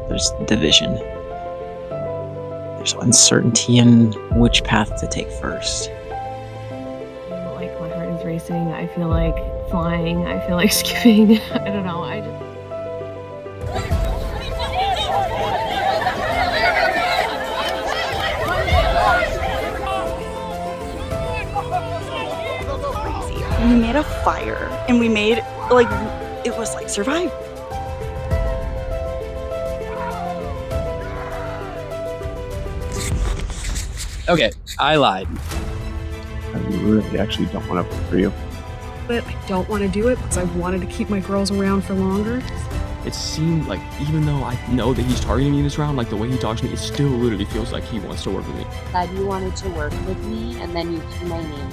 there's division. There's uncertainty in which path to take first. Like my heart is racing. I feel like flying. I feel like skipping. I don't know. We made a fire and we made it was like survival. Okay, I lied. I really actually don't want to vote for you. But I don't want to do it because I've wanted to keep my girls around for longer. It seemed like, even though I know that he's targeting me this round, like the way he talks to me, it still literally feels like he wants to work with me. That you wanted to work with me, and then you threw my name.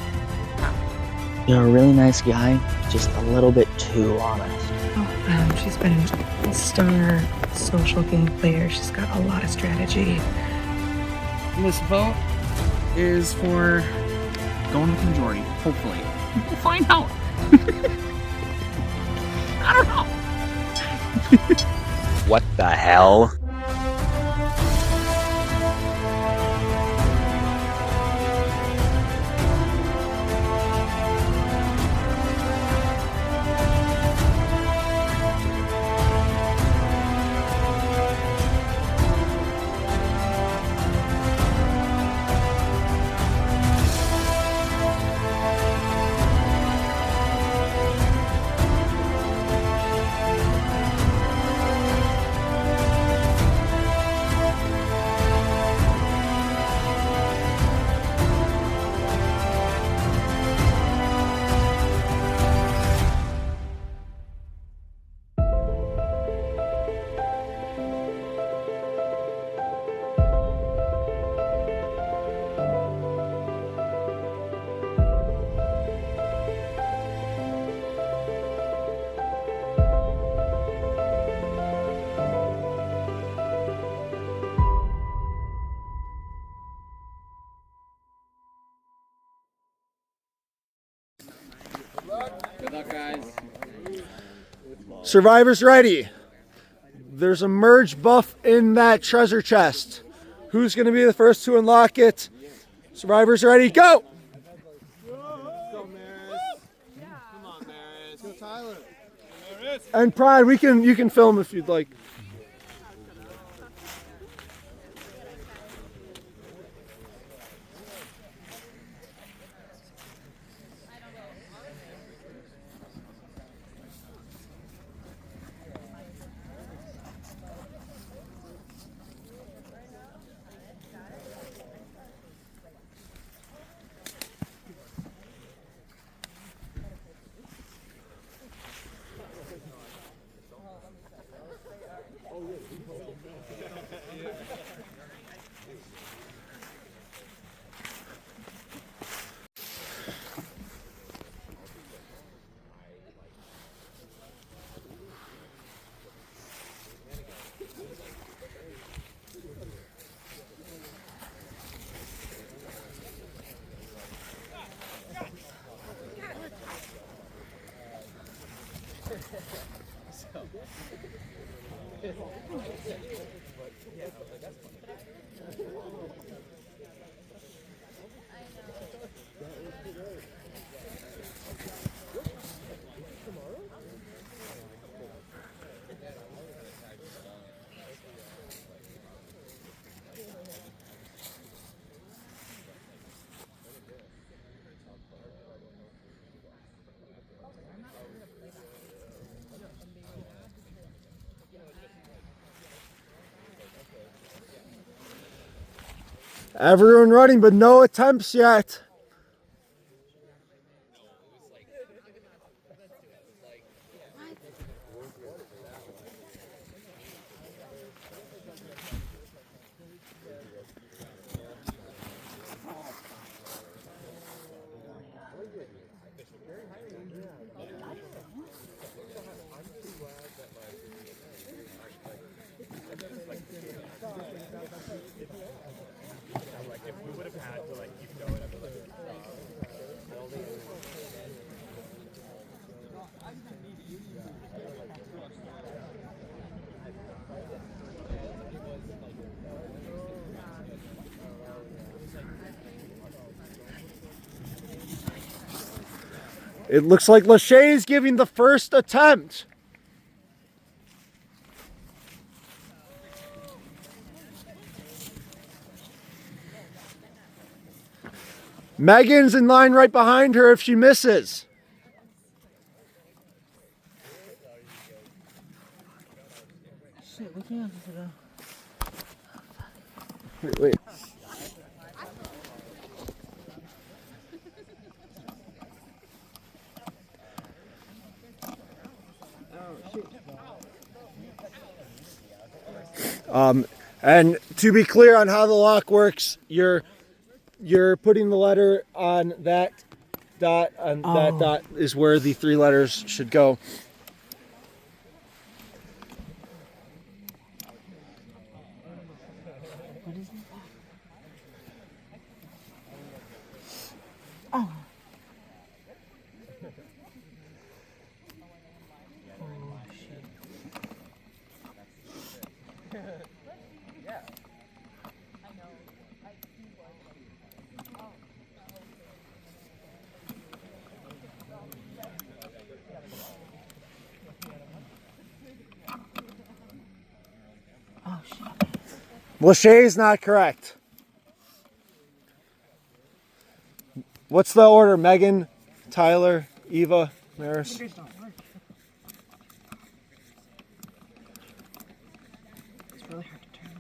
You're a really nice guy, just a little bit too honest. She's been a star social game player. She's got a lot of strategy. This vote is for going with the majority, hopefully. We'll find out. I don't know. What the hell? Good luck, guys. Survivors ready. There's a merge buff in that treasure chest. Who's going to be the first to unlock it? Survivors ready, go! Go, Amaris. Come on, Amaris. Go, Tyler. And Pride, you can film if you'd like. Everyone running, but no attempts yet. If we would have had to keep going, I'd be like, It looks like Lashay is giving the first attempt. Megan's in line right behind her if she misses. Shit, we can't. Wait. And to be clear on how the lock works, you're putting the letter on that dot, and that dot is where the 3 letters should go. What is it? Oh. Lashay is not correct. What's the order? Megan, Tyler, Eva, Amaris? It's really hard to turn.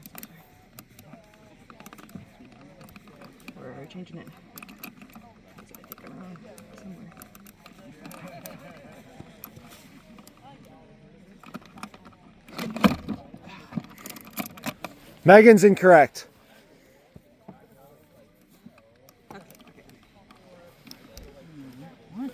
We're changing it. I think I'm wrong somewhere. Megan's incorrect. What?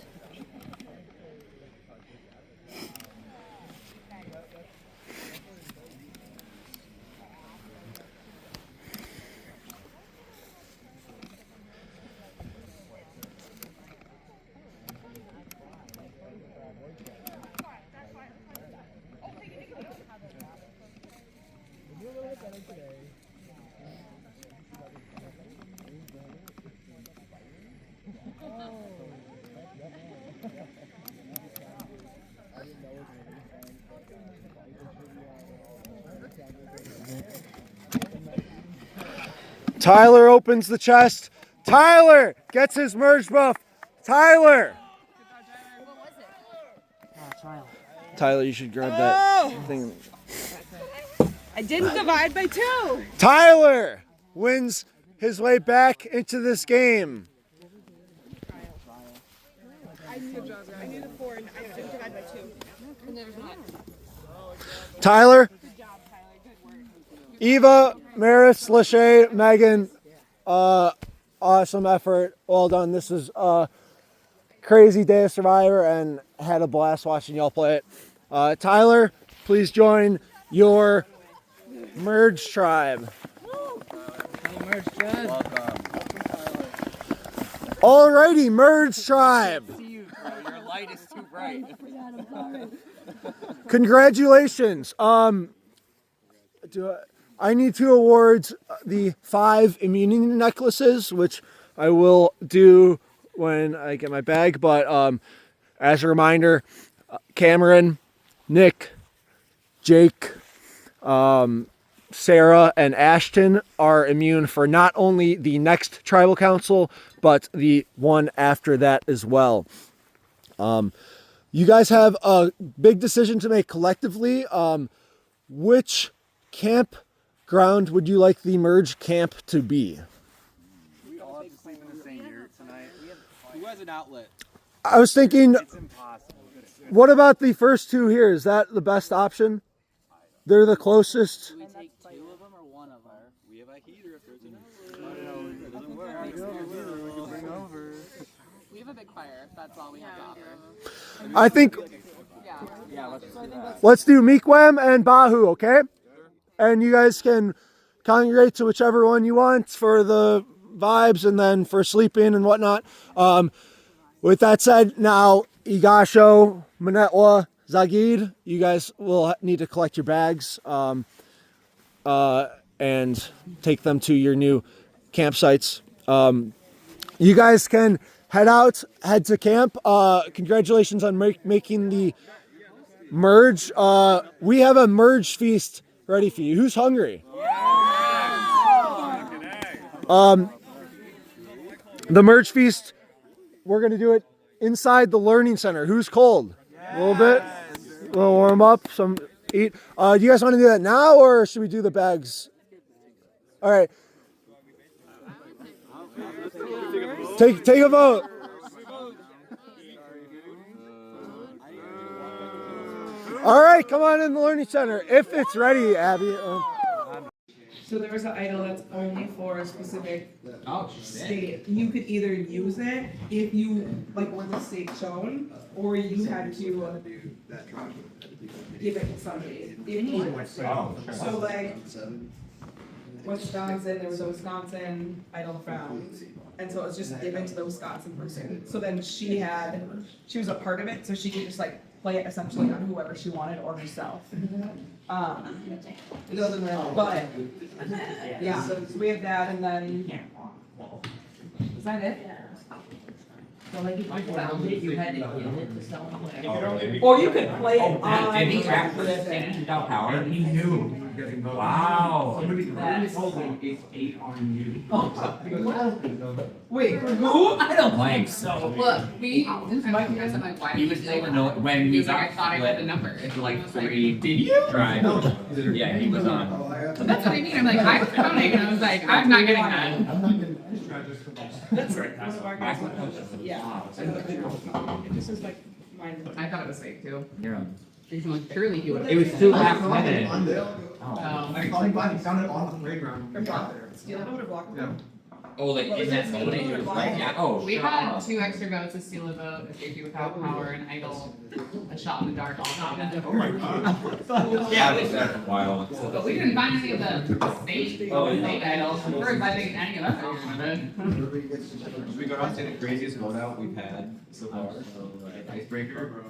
Tyler opens the chest. Tyler gets his merge buff. Tyler! Tyler, you should grab that thing. I didn't divide by 2. Tyler wins his way back into this game. I need a 4 and I didn't divide by 2. And there's not. Tyler, Eva, Maris, Lashay, Megan, awesome effort. Well done. This is a crazy day of Survivor and had a blast watching y'all play it. Tyler, please join your merge tribe. Alrighty, merge tribe. Your light is too bright. Congratulations. I need to award the 5 immunity necklaces, which I will do when I get my bag. But as a reminder, Cameron, Nick, Jake, Sara, and Ashton are immune for not only the next tribal council, but the one after that as well. You guys have a big decision to make collectively. Which campground would you like the merge camp to be? We all have to sleep in the same yurt tonight. Who has an outlet? I was thinking, It's impossible. what about the first 2 here? Is that the best option? They're the closest. Do we take 2 of them or 1 of them? We have a heater if there's enough. It doesn't work. We can bring over. We have a big fire. That's all we have to offer. I think Yeah, let's do that. let's do Meekwem and Bahu, okay? And you guys can congregate to whichever one you want for the vibes and then for sleeping and whatnot. With that said, now Igasho, Manetwa, Zagid, you guys will need to collect your bags and take them to your new campsites. You guys can head to camp. Congratulations on making the merge. We have a merge feast ready for you. Who's hungry? The merge feast, we're gonna do it inside the learning center. Who's cold? A little bit. We'll warm up. Some eat. Do you guys want to do that now, or should we do the bags? All right. Take a vote. All right, come on in the learning center if it's ready, Abby. So there was an idol that's only for a specific state. You could either use it if you like were the state shown, or you had to give it to somebody. So like Wisconsin, there was a Wisconsin idol found, and so it was just given to the Wisconsin person. So then she was a part of it, so she could just like play it essentially on whoever she wanted or herself. But yeah, so we have that, and then is that it? So like if you found it, you had to give it to someone. Or you could play it on. And he tracked this thing without power. He knew. Wow. That told me it's 8 on you. Wait, for who? I don't think so. Look, this might be something like why He was able to know when we like, I thought I had the number. It's like 3. Did you? Right. Yeah, he was on. But that's what I mean. I'm like, I was counting, and I was like, I'm not getting that. That's right. Yeah. This is like mine. I thought it was fake too. You're on. Like, surely he would have. It was too last minute. I called him back, he found it on the playground. Steal it, I would have blocked them. Oh, like in that moment, you were like, yeah. Oh, We had 2 extra votes: a steal a vote, a safety without power, an idol, a shot in the dark, all that. Oh my god. Yeah, it was there for a while. But we didn't find any of the state idols. We're finding any of us are good. Should we go down and say the craziest loadout we've had so far? Icebreaker?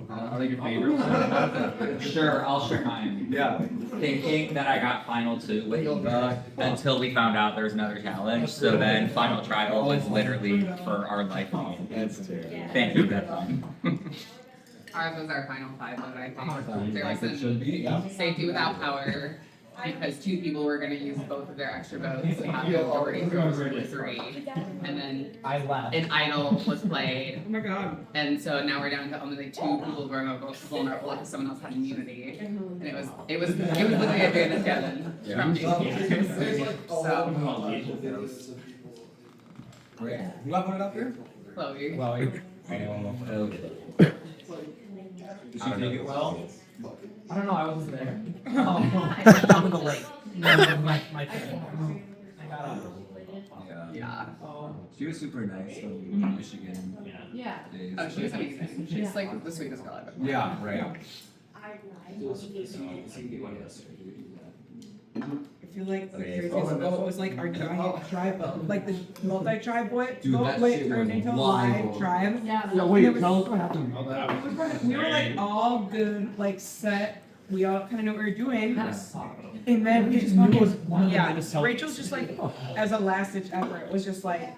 I think your favorite. Sure, I'll share mine. Yeah. Thinking that I got final 2 with Eva until we found out there was another challenge. So then final trial was literally for our life. Thank you, that's fine. Ours was our final 5 vote, I think. There was a safety without power because 2 people were going to use both of their extra votes and have the majority through 3. And then an idol was played. Oh my god. And so now we're down to only like 2 people who are vulnerable because someone else had immunity. And it was literally a band of Kevin from JP. So. You got one up here? Chloe. Did she take it well? I don't know, I wasn't there. I'm in the lake. My phone. I got up. Yeah. She was super nice from Michigan. Yeah. Days. Oh, she was amazing. She's like the sweetest girl I've ever met. Yeah, right. I feel like the craziest vote was like our giant tribe vote, like the multi-tribe vote. Dude, that shit was wild. Tribe. Yeah, wait, tell us what happened. We were like all good, like set. We all kind of know what we were doing. And then we just fucking, Rachel's just like, as a last ditch effort, was just like,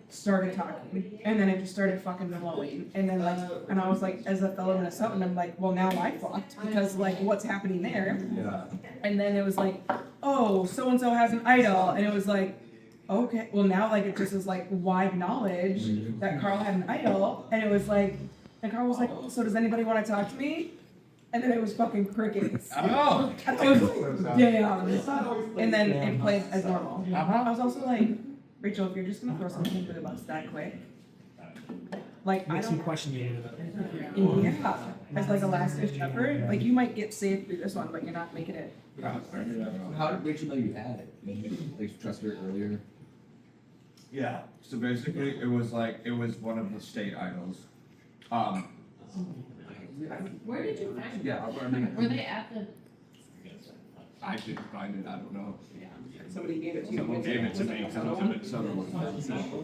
started talking. And then it just started fucking flowing. And then like, and I was like, as a fellow Minnesotan, I'm like, well now I fucked because like what's happening there? Yeah. And then it was like, oh, so-and-so has an idol. And it was like, okay, well now like it just is like wide knowledge that Carl had an idol. And it was like, and Carl was like, oh, so does anybody want to talk to me? And then it was fucking crickets. Oh! And then it played as normal. I was also like, Rachel, if you're just gonna throw something into the bus that quick, like I don't question you. Yeah, as like a last ditch effort, like you might get saved through this one, but you're not making it. How did Rachel know you had it? Like, trust her earlier? Yeah, so basically it was one of the state idols. Where did you find Yeah, Were they at the? I didn't find it, I don't know. Somebody gave it to you. Someone gave it to me, someone.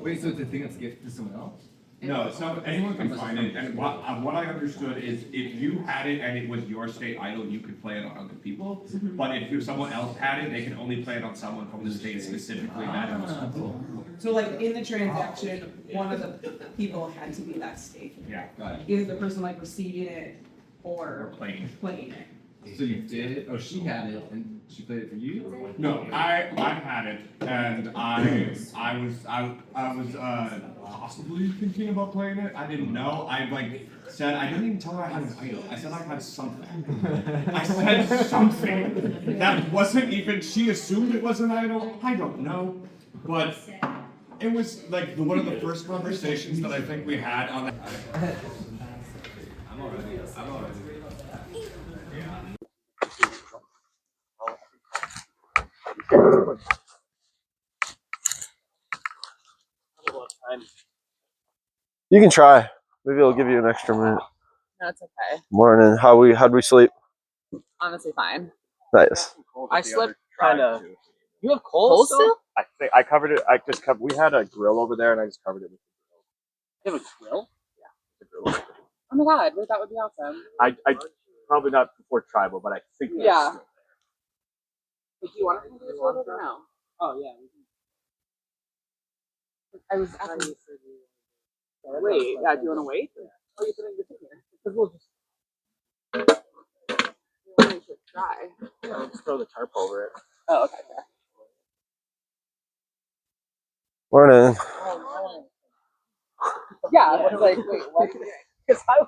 Wait, so it's a thing that's gifted to someone else? No, so anyone can find it, and what I understood is if you had it and it was your state idol, you could play it on other people. But if someone else had it, they can only play it on someone from the state specifically that it was from. So like in the transaction, one of the people had to be that state. Yeah, got it. Either the person like receiving it or playing it. So you did it? Oh, she had it and she played it for you? No, I had it, and I was possibly thinking about playing it. I didn't know. I said I didn't even tell her I had an idol. I said I had something. I said something that wasn't even. She assumed it was an idol. I don't know, but it was like one of the first conversations that I think we had on. I'm already. You can try. Maybe I'll give you an extra minute. No, it's okay. Morning. How'd we sleep? Honestly, fine. Nice. I slept kind of. You have cold still? I covered it. We had a grill over there, and I just covered it with You have a grill? Yeah, a grill. Oh my god, wait, that would be awesome. I probably not before tribal, but I think that's Yeah. still Do you want to do this order or no? Oh yeah. I was asking. Wait, yeah. Do you want to wait? Oh, you putting this in here? Because we'll just. We should try. Yeah, just throw the tarp over it. Oh, okay. Fair. Morning. Yeah, I was like, wait, what? Because I.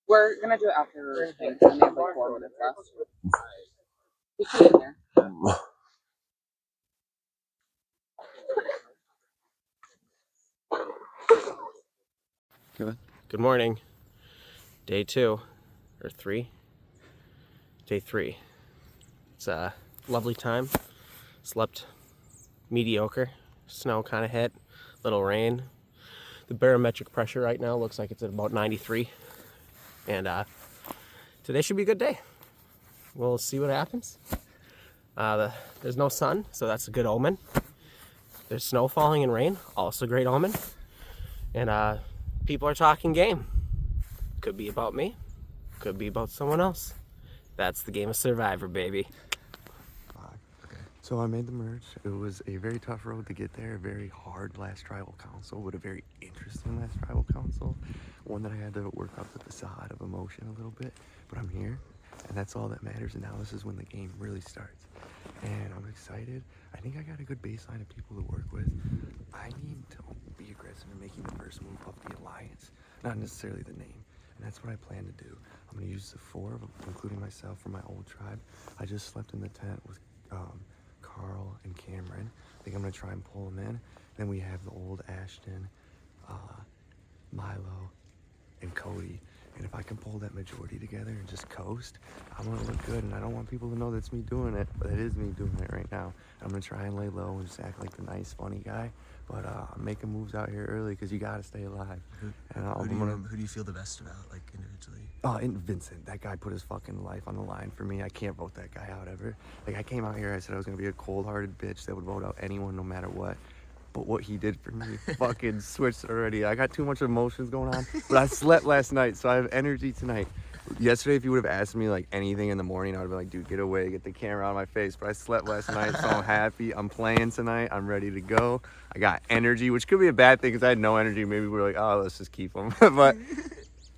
We're gonna do it after things. I have like 4 minutes left. Just put it in there. Good morning. Day 2 or 3. Day 3. It's a lovely time. Slept mediocre. Snow kind of hit. Little rain. The barometric pressure right now looks like it's at about 93. And today should be a good day. We'll see what happens. There's no sun, so that's a good omen. There's snow falling and rain, also a great omen. And people are talking game. Could be about me, could be about someone else. That's the game of Survivor, baby. So I made the merge. It was a very tough road to get there, a very hard last tribal council, but a very interesting last tribal council. One that I had to work up the facade of emotion a little bit, but I'm here, and that's all that matters, and now this is when the game really starts. And I'm excited. I think I got a good baseline of people to work with. I need to be aggressive in making the first move up the alliance, not necessarily the name. And that's what I plan to do. I'm going to use the 4, including myself, from my old tribe. I just slept in the tent with Carl and Cameron. I think I'm going to try and pull them in. Then we have the old Ashton, Milo, and Cody. And if I can pull that majority together and just coast, I'm going to look good. And I don't want people to know that's me doing it, but it is me doing it right now. I'm going to try and lay low and just act like the nice, funny guy. But I'm making moves out here early because you got to stay alive. Who do you feel the best about, like, individually? Oh, and Vincent, that guy put his fucking life on the line for me. I can't vote that guy out ever. Like, I came out here, I said I was going to be a cold-hearted bitch that would vote out anyone no matter what. But what he did for me fucking switched already. I got too much emotions going on, but I slept last night, so I have energy tonight. Yesterday, if you would have asked me like anything in the morning, I would have been like, dude, get away, get the camera out of my face. But I slept last night, so I'm happy. I'm playing tonight. I'm ready to go. I got energy, which could be a bad thing because I had no energy. Maybe we're like, oh, let's just keep them. But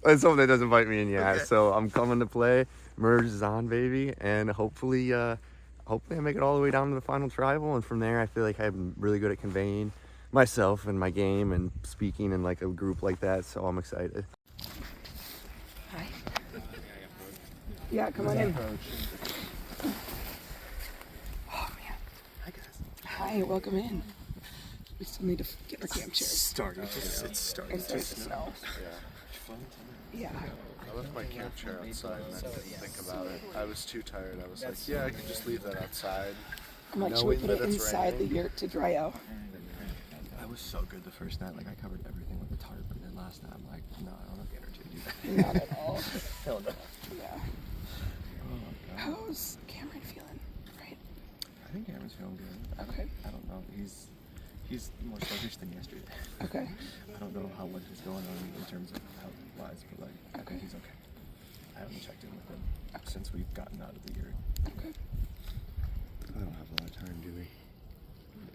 it's something that doesn't bite me in the ass. So I'm coming to play. Merge is on, baby. And hopefully I make it all the way down to the final tribal. And from there, I feel like I'm really good at conveying myself and my game and speaking in like a group like that. So I'm excited. Hi. Yeah, come on in. Oh man. Hi guys. Hi, welcome in. We still need to get our camp chairs. It's starting to snow. Yeah. I left my camp chair outside and I didn't think about it. I was too tired. I was like, yeah, I can just leave that outside. I'm like, should we put it inside the yurt to dry out? I was so good the first night. Like, I covered everything with the tarp, and then last night I'm like, no, I don't have the energy to do that. Not at all. Hell no. Yeah. Oh, God. How's Cameron feeling? Right? think Cameron's feeling good. Okay. I don't know. He's more sluggish than yesterday. Okay. I don't know what is going on in terms of health-wise, but like I think he's okay. I haven't checked in with him since we've gotten out of the yurt. Okay. I don't have a lot of time, do we?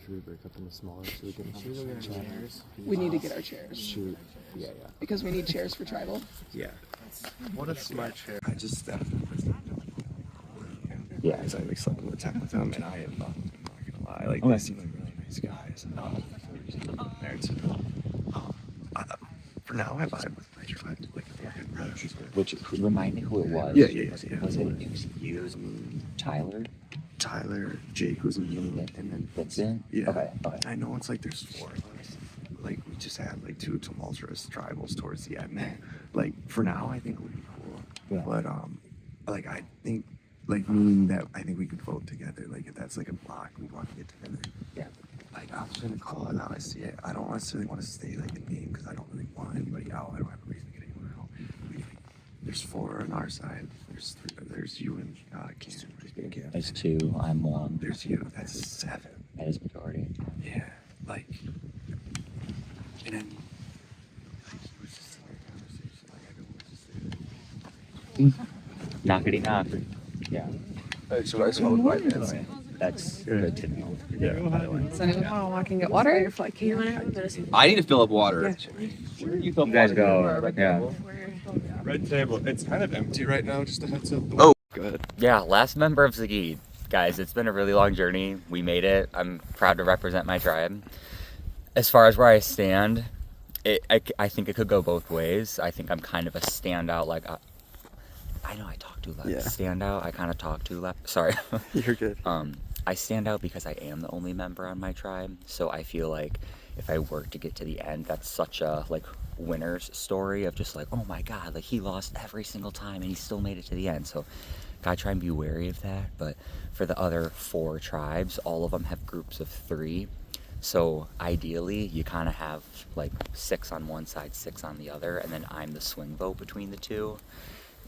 Should we break up into smaller so we can chairs? We need to get our chairs. Shoot. Yeah. Because we need chairs for tribal. Yeah. What a smart chair. I just yeah, I like slept in the tent with him, and I am not gonna lie. Like they seem like really nice guys. For now, I vibe with my tribe. Like Which remind me who it was. Yeah. Was it you, Tyler? Tyler, Jake was a unit, and then that's it. Yeah. Okay. I know it's like there's 4 of us. Like we just had like 2 tumultuous tribals towards the end. Like for now, I think we'll be cool. Yeah. But like I think like meaning that I think we could vote together. Like if that's like a block, we want to get together. Yeah. Like I'm just gonna call it out. I see it. I don't necessarily want to stay like in game because I don't really want anybody out. I don't have a reason to get anyone out. There's 4 on our side. There's 3. There's you and Cam. There's 2. I'm 1. There's you. That's 7. That is majority. Yeah. Like. And then. Like he was just in a conversation. Like I don't want to say that. Knockety knock. Yeah. So I smoked my minutes. That's good to know. Yeah. Does anyone want to walk and get water? I need to fill up water. You guys go. Yeah. Red table. It's kind of empty right now. Just a heads up. Oh, good. Yeah, last member of Zagid. Guys, it's been a really long journey. We made it. I'm proud to represent my tribe. As far as where I stand, I think it could go both ways. I think I'm kind of a standout. Like, I know I talk too loud. Yeah. Standout. I kind of talk too loud. Sorry. You're good. I stand out because I am the only member on my tribe. So I feel like if I work to get to the end, that's such a like winner's story of just like, oh my God, like he lost every single time and he still made it to the end. So gotta try and be wary of that. But for the other 4 tribes, all of them have groups of 3. So ideally you kind of have like 6 on one side, 6 on the other, and then I'm the swing vote between the 2.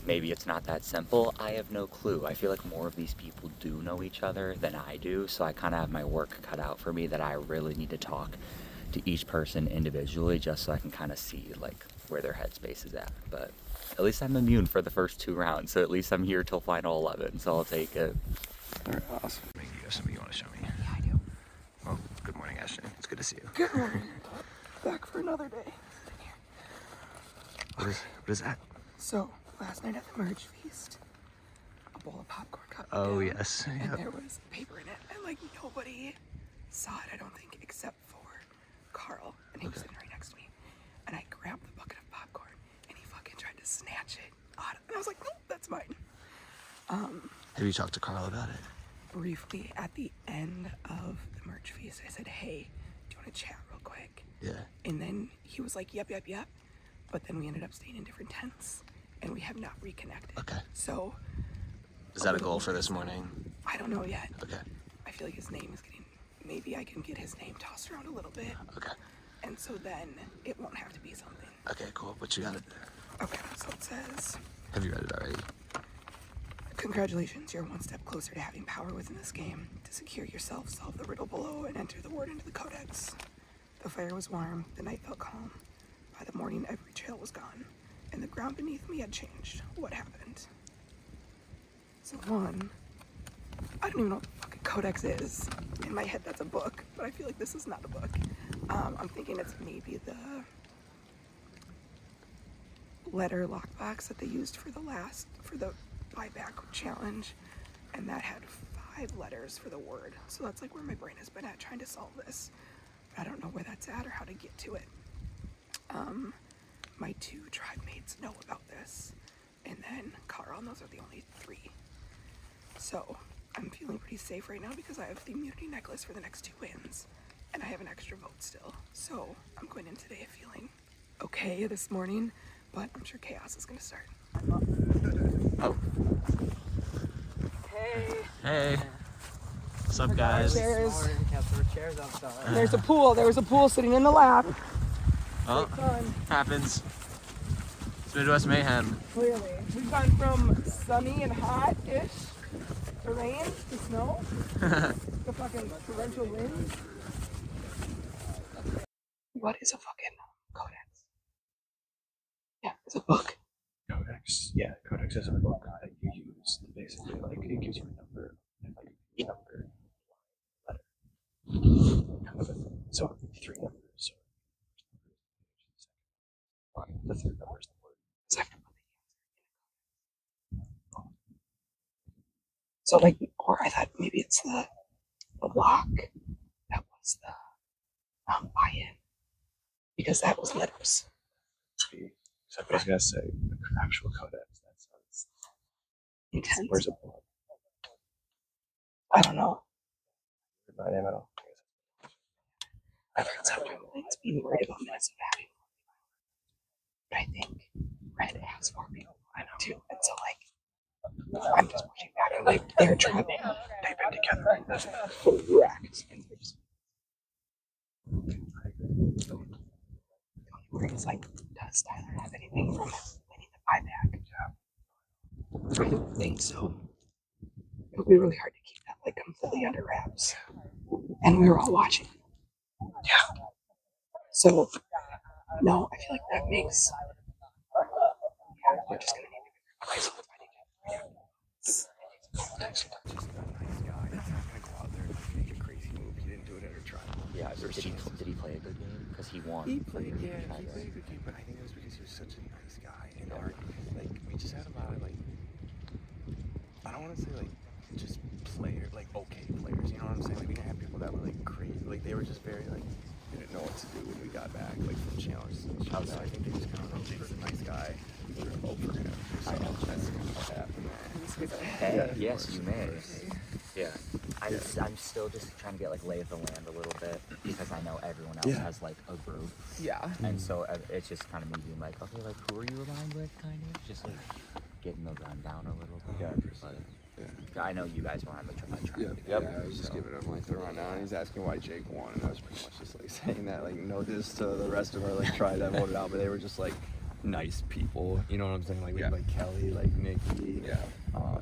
Maybe it's not that simple. I have no clue. I feel like more of these people do know each other than I do. So I kind of have my work cut out for me that I really need to talk to each person individually just so I can kind of see like where their headspace is at. But at least I'm immune for the first 2 rounds. So at least I'm here till final 11. So I'll take it. All right, awesome. Maybe you have something you want to show me. Yeah, I do. Well, good morning, Ashton. It's good to see you. Good morning. Back for another day. What is that? So, last night at the merge feast, a bowl of popcorn got me Oh, down, yes. and Yep. there was paper in it, and like nobody saw it, I don't think, except for Carl, and he was sitting right next to me. And I grabbed the bucket of popcorn, and he fucking tried to snatch it out of, and I was like, nope, that's mine. Have you talked to Carl about it? Briefly, at the end of the merge feast, I said, hey, do you want to chat real quick? Yeah. And then he was like, yep. But then we ended up staying in different tents, and we have not reconnected. Okay. So. Is that a goal for this morning? I don't know yet. Okay. I feel like his name is getting, maybe I can get his name tossed around a little bit. Okay. And so then it won't have to be something. Okay, cool. What you got it? Okay, so it says, Have you read it already? congratulations, you're one step closer to having power within this game. To secure yourself, solve the riddle below, and enter the word into the codex. The fire was warm, the night felt calm. By the morning, every trail was gone, and the ground beneath me had changed. What happened? So 1, I don't even know what the fucking codex is. In my head, that's a book, but I feel like this is not a book. I'm thinking it's maybe the letter lockbox that they used for the buyback challenge, and that had 5 letters for the word. So that's like where my brain has been at trying to solve this. But I don't know where that's at or how to get to it. My 2 tribe mates know about this, and then Carl, and those are the only 3. So I'm feeling pretty safe right now because I have the immunity necklace for the next 2 wins, and I have an extra vote still. So I'm going in today feeling okay this morning, but I'm sure chaos is gonna start. Oh. Hey. What's up, guys? There's a pool. There was a pool sitting in the lap. Oh, happens. It's Midwest Mayhem. Clearly. We've gone from sunny and hot-ish The rain, the snow, the fucking torrential winds. What is a fucking codex? Yeah, it's a book. Codex. Yeah, codex is a book that you use. Basically, like it gives you a number, and like each number, letter, kind of a thing. So it would be 3 numbers. So the third number is the word. Second one. So like, or I thought maybe it's the lock that was the buy-in, because that was letters. So I was gonna say the actual codex. That sounds intense. Where's a book? I don't know. My name, I don't. I've heard some things being worried about Minnesota having, but I think Red has 4 people. I know too, and so like I'm just pushing back and like they're trying. They've been together. Correct. The only worry is like, does Tyler have anything from winning the buyback? I don't think so. It would be really hard to keep that like completely under wraps. And we were all watching. Yeah. So, no, I feel like that makes. Yeah, we're just gonna need to be very quiet. Yeah, did he play a good game? Because he won. He played a good game, but I think it was because he was such a nice guy. And our, like, we just had a lot of, like, I don't want to say, like, just okay players, you know what I'm saying? Like, we didn't have people that were, like, crazy. Like, they were just very, like, didn't know what to do when we got back, like, from challenges. So I think they just kind of know Jake's a nice guy. We're going to vote for him. So that's kind of what happened. Hey, yes, you may. Yeah. I'm still just trying to get like lay of the land a little bit because I know everyone else has like a group. Yeah. And so it's just kind of me being like, okay, like who are you aligned with, kind of just like getting the rundown a little bit. Yeah. I know you guys were on the tribe. Yeah, I was just giving him like the rundown. He's asking why Jake won, and I was pretty much just like saying that like no diss to the rest of our like tribe that voted out, but they were just like nice people. You know what I'm saying? Like we had like Kelly, like Nikki. Yeah.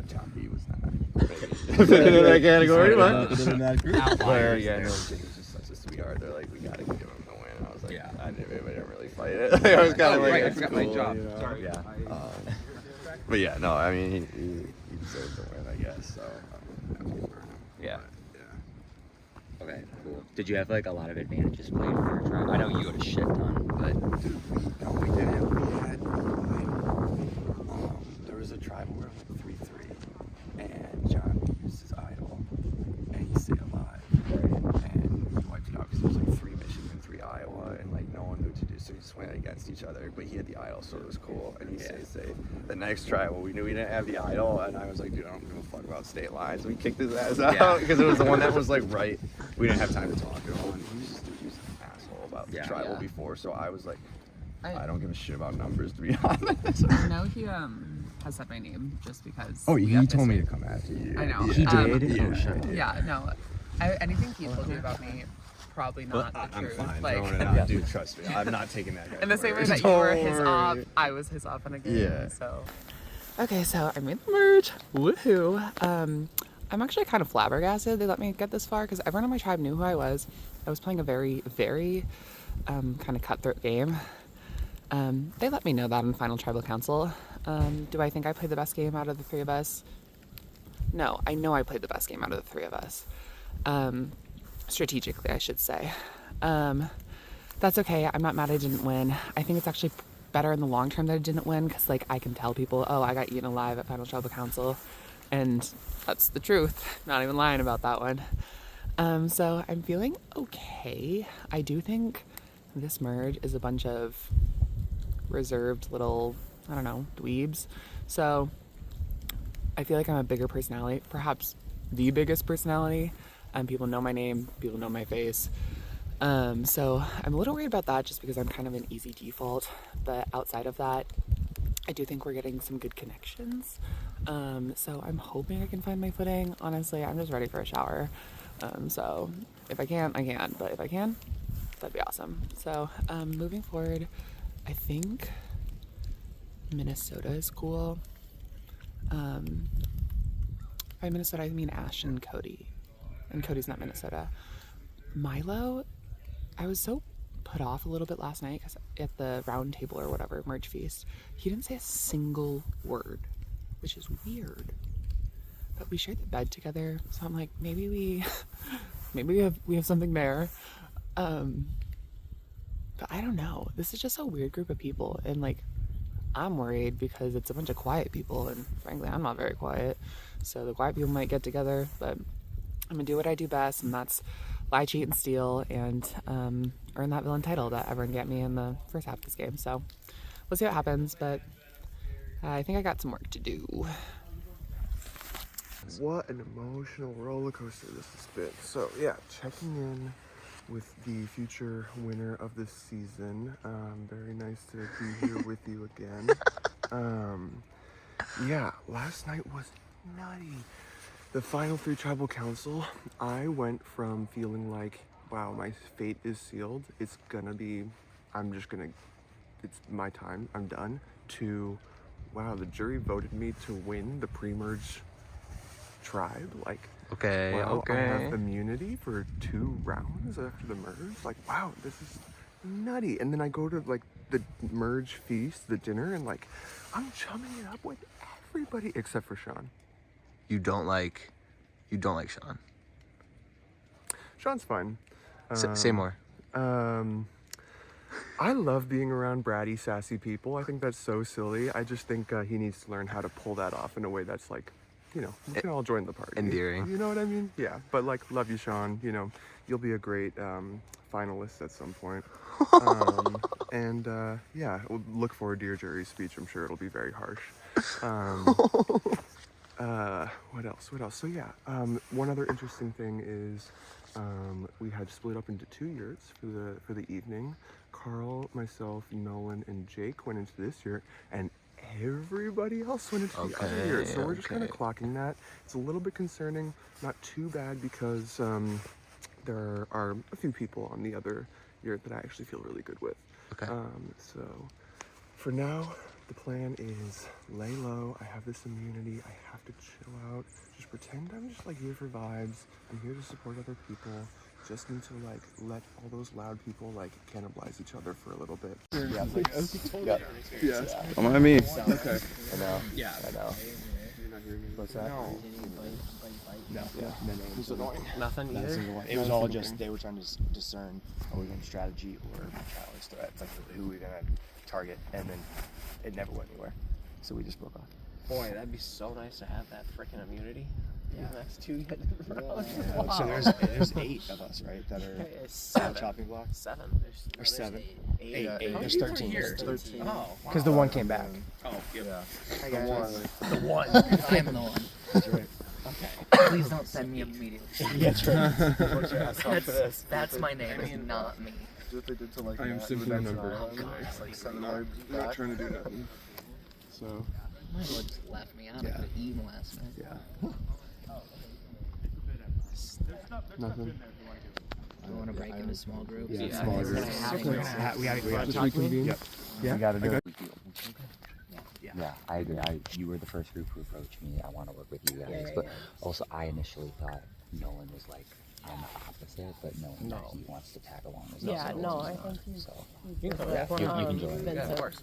John B was not. Fit into that category, but in that group. Outlier, yeah. No, Jake was just such a sweetheart. They're like, we gotta give him the win. I was like, I didn't really fight it. I was kind of like, I forgot my job. You know? Sorry. Yeah. But yeah, no, I mean, he deserved the win, I guess. So. Yeah. Okay, cool. Did you have like a lot of advantages playing for your tribe? I know you had a shit ton, but dude, we didn't. We had there was a tribe where it went 3-3, and John used his idol, and he stayed alive, and he wiped it out because it was like 3 Michigan, 3 Iowa, and like no one knew what to do, so he just went against each other. But he had the idol, so it was cool, and he stayed safe. The next tribe, we knew we didn't have the idol, and I was like, dude, I don't give a fuck about state lines. We kicked his ass out because it was the one that was like right. We didn't have time to talk at all. And he was an asshole about the tribal before, so I was like, I don't give a shit about numbers, to be honest. I know he has said my name just because. Oh, he told me to come after you. I know. He did? Yeah, no. Anything he told you about me, probably not the I'm truth. fine. Like, Throwing it out, dude. Trust me, I'm not taking that. in the same way that you were his op, I was his op in a game. Yeah. So. Okay, so I made the merge. Woohoo! I'm actually kind of flabbergasted they let me get this far because everyone in my tribe knew who I was. I was playing a very, very kind of cutthroat game. They let me know that in Final Tribal Council. Do I think I played the best game out of the 3 of us? No, I know I played the best game out of the 3 of us. Strategically, I should say. That's okay. I'm not mad I didn't win. I think it's actually better in the long term that I didn't win because like I can tell people, oh, I got eaten alive at Final Tribal Council. And that's the truth. Not even lying about that one. So I'm feeling okay. I do think this merge is a bunch of reserved little, I don't know, dweebs. So I feel like I'm a bigger personality, perhaps the biggest personality. People know my name, people know my face. So I'm a little worried about that just because I'm kind of an easy default. But outside of that, I do think we're getting some good connections. So I'm hoping I can find my footing. Honestly, I'm just ready for a shower. So if I can't, I can't. But if I can, that'd be awesome. So moving forward, I think Minnesota is cool. By Minnesota, I mean Ashton and Cody. And Cody's not Minnesota. Milo, I was so put off a little bit last night because at the round table or whatever, merge feast, he didn't say a single word, which is weird. But we shared the bed together, so I'm like, maybe we have something there. But I don't know. This is just a weird group of people, and like, I'm worried because it's a bunch of quiet people, and frankly, I'm not very quiet. So the quiet people might get together, but I'm gonna do what I do best, and that's lie, cheat, and steal, and earn that villain title that everyone got me in the first half of this game. So we'll see what happens, but I think I got some work to do. What an emotional roller coaster this has been. So yeah, checking in with the future winner of this season. Very nice to be here with you again. Yeah, last night was nutty. The final 3 tribal council, I went from feeling like, wow, my fate is sealed. It's my time, I'm done, to, wow, the jury voted me to win the pre-merge tribe. Like, wow, I have immunity for 2 rounds after the merge. Like, wow, this is nutty. And then I go to like the merge feast, the dinner, and like, I'm chumming it up with everybody except for Sean. You don't like Sean. Sean's fine. Say more. I love being around bratty, sassy people. I think that's so silly. I just think he needs to learn how to pull that off in a way that's like, you know, we can all join the party. Endearing. You know what I mean? Yeah. But like, love you, Sean. You know, you'll be a great finalist at some point. Yeah, we'll look forward to your jury speech. I'm sure it'll be very harsh. What else? So yeah, one other interesting thing is we had split up into 2 yurts for the evening. Carl, myself, Nolan, and Jake went into this yurt, and everybody else went into the other yurt. So we're just kind of clocking that. It's a little bit concerning, not too bad, because there are a few people on the other yurt that I actually feel really good with. So for now, the plan is lay low. I have this immunity. I have to chill out. Just pretend I'm just like here for vibes. I'm here to support other people. Just need to like let all those loud people like cannibalize each other for a little bit. Yeah. Don't mind me. Okay. I know. Yeah. I know. You're not hearing me. What's that? No. Yeah. It was annoying. Nothing Not a either? single one. It was all just, they were trying to discern, are we going to strategy or challenge threats, like who we're going to target, and then it never went anywhere. So we just broke off. Boy, that'd be so nice to have that freaking immunity. Yeah, that's 2 hit rounds. Yeah. So there's 8 of us, right? That are Seven. chopping block. 7. Or 7. 8. How There's many 13. There's 13. Oh, Because the one came back. Oh, yeah. Hi, The guys. one. The one. I'm the one. That's right. Okay. Please don't send me immediately. That's right. That's my name, it's not me. What they did to like I am Matt, simply a number. like 7 I'm not trying to do nothing. So. My lord just left me out. I could have eaten last night. Yeah. Nothing. I want to break into small groups. Yeah, small groups. We have to Just reconvene. Yep. Yeah. We gotta do it. Yeah. Yeah, I agree. You were the first group who approached me. I want to work with you guys. But also, I initially thought Nolan was like on the opposite, but knowing that he wants to tag along as Yeah, also no, is I not, think he's, so. he's You can join. Vincent. Yeah, of course.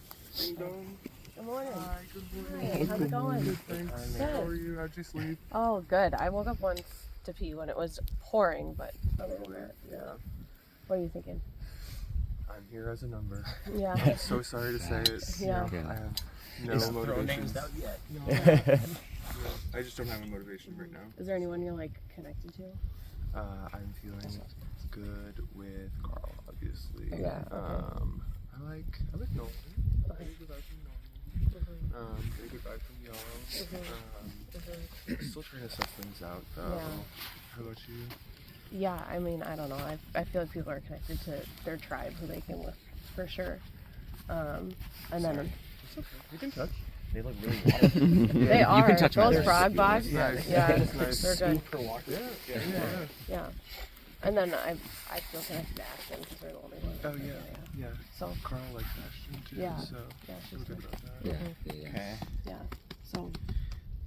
Good morning. Hi, good morning. Hey, how's it going? Thanks. Good. How are you? How'd you sleep? Oh, good. I woke up once to pee when it was pouring, but other than that, yeah. What are you thinking? I'm here as a number. Yeah. I'm so sorry to say it. Yeah. You know, I have no He's throwing motivation. names out yet. No. I just don't have a motivation right now. Is there anyone you're like connected to? I'm feeling good with Carl, obviously. Yeah. I like Nolan. Okay. Very good vibe from Nolan. Very good vibe from y'all. Still trying to suss things out though. Yeah. How about you? Yeah, I mean, I don't know. I feel like people are connected to their tribe who they came with, for sure. And then It's okay. We can touch. They look really waterproof. they are. You can touch those my frog box. Nice. Yeah, Nice. they're good. Yeah. Yeah. And then I feel connected to Ashton because they're the only one. Oh yeah. So Carl likes Ashton too. Yeah. So Yeah, she's we're good good. about that. Yeah. Yeah. So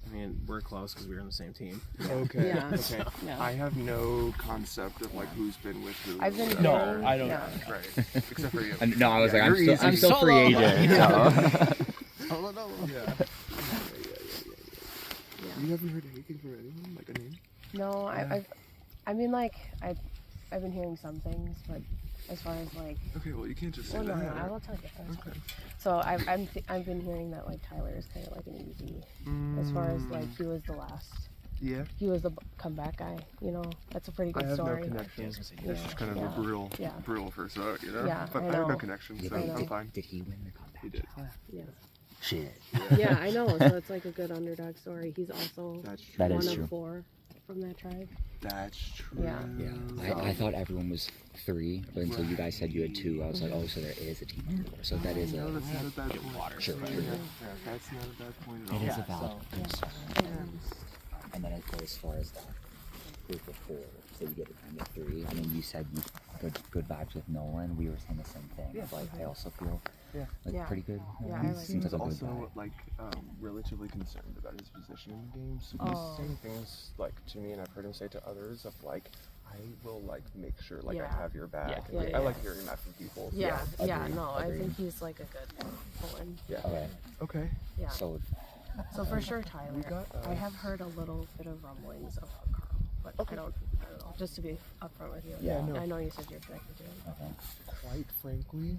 I mean, we're close because we were on the same team. Okay. Yeah. Okay. Yeah. I have no concept of like who's been with who. I've been No, hearing- I don't. yeah. Right. Except for you. No, I was like, you're I'm easy. still free agent. So. Yeah. You haven't heard anything from anyone, like a name? No, Yeah. I mean, like, I've been hearing some things, but as far as like. Okay, well, you can't just say Well, no, that. I will tell you. Okay. So I've been hearing that like Tyler is kind of like an easy, as far as like he was the last. Yeah. He was the comeback guy. You know, that's a pretty good I have story. no connections. Yeah. It's just kind of Yeah. a brutal, Yeah. brutal first out, you know? Yeah, But I I have no know. connections, Yeah, so I know. I'm fine. Did he win the comeback? He did. Yeah. Shit. Yeah, I know. So it's like a good underdog story. He's also That one is of true. 4 from that tribe. That's true. Yeah. Yeah, I thought everyone was 3, but until you guys said you had 2, I was like, oh, so there is a team of 4. So that is a No, that's not a bad point. Sure. Yeah, that's not a bad point at all. It is a valid concern. And then as far as the group of 4, so you get a team of 3. I mean, you said you good vibes with Nolan. We were saying the same thing. Yeah. Like, I also feel like pretty good. Yeah, He I like seems like a good also guy. like relatively concerned about his position in the game. So Oh. he's saying things like to me, and I've heard him say to others of like, I will like make sure like I Yeah. have your back. Yeah. Like, Yeah, I like yeah. hearing that from people. Yeah, yeah, agreed, no, I agreed. think he's like a good Poland. Yeah. Okay. Okay. Yeah. So So for sure, Tyler. We got, I have heard a little bit of rumblings about Carl, but I don't know. Just to be upfront with you. Yeah. I know you said you're connected to him. okay. quite frankly,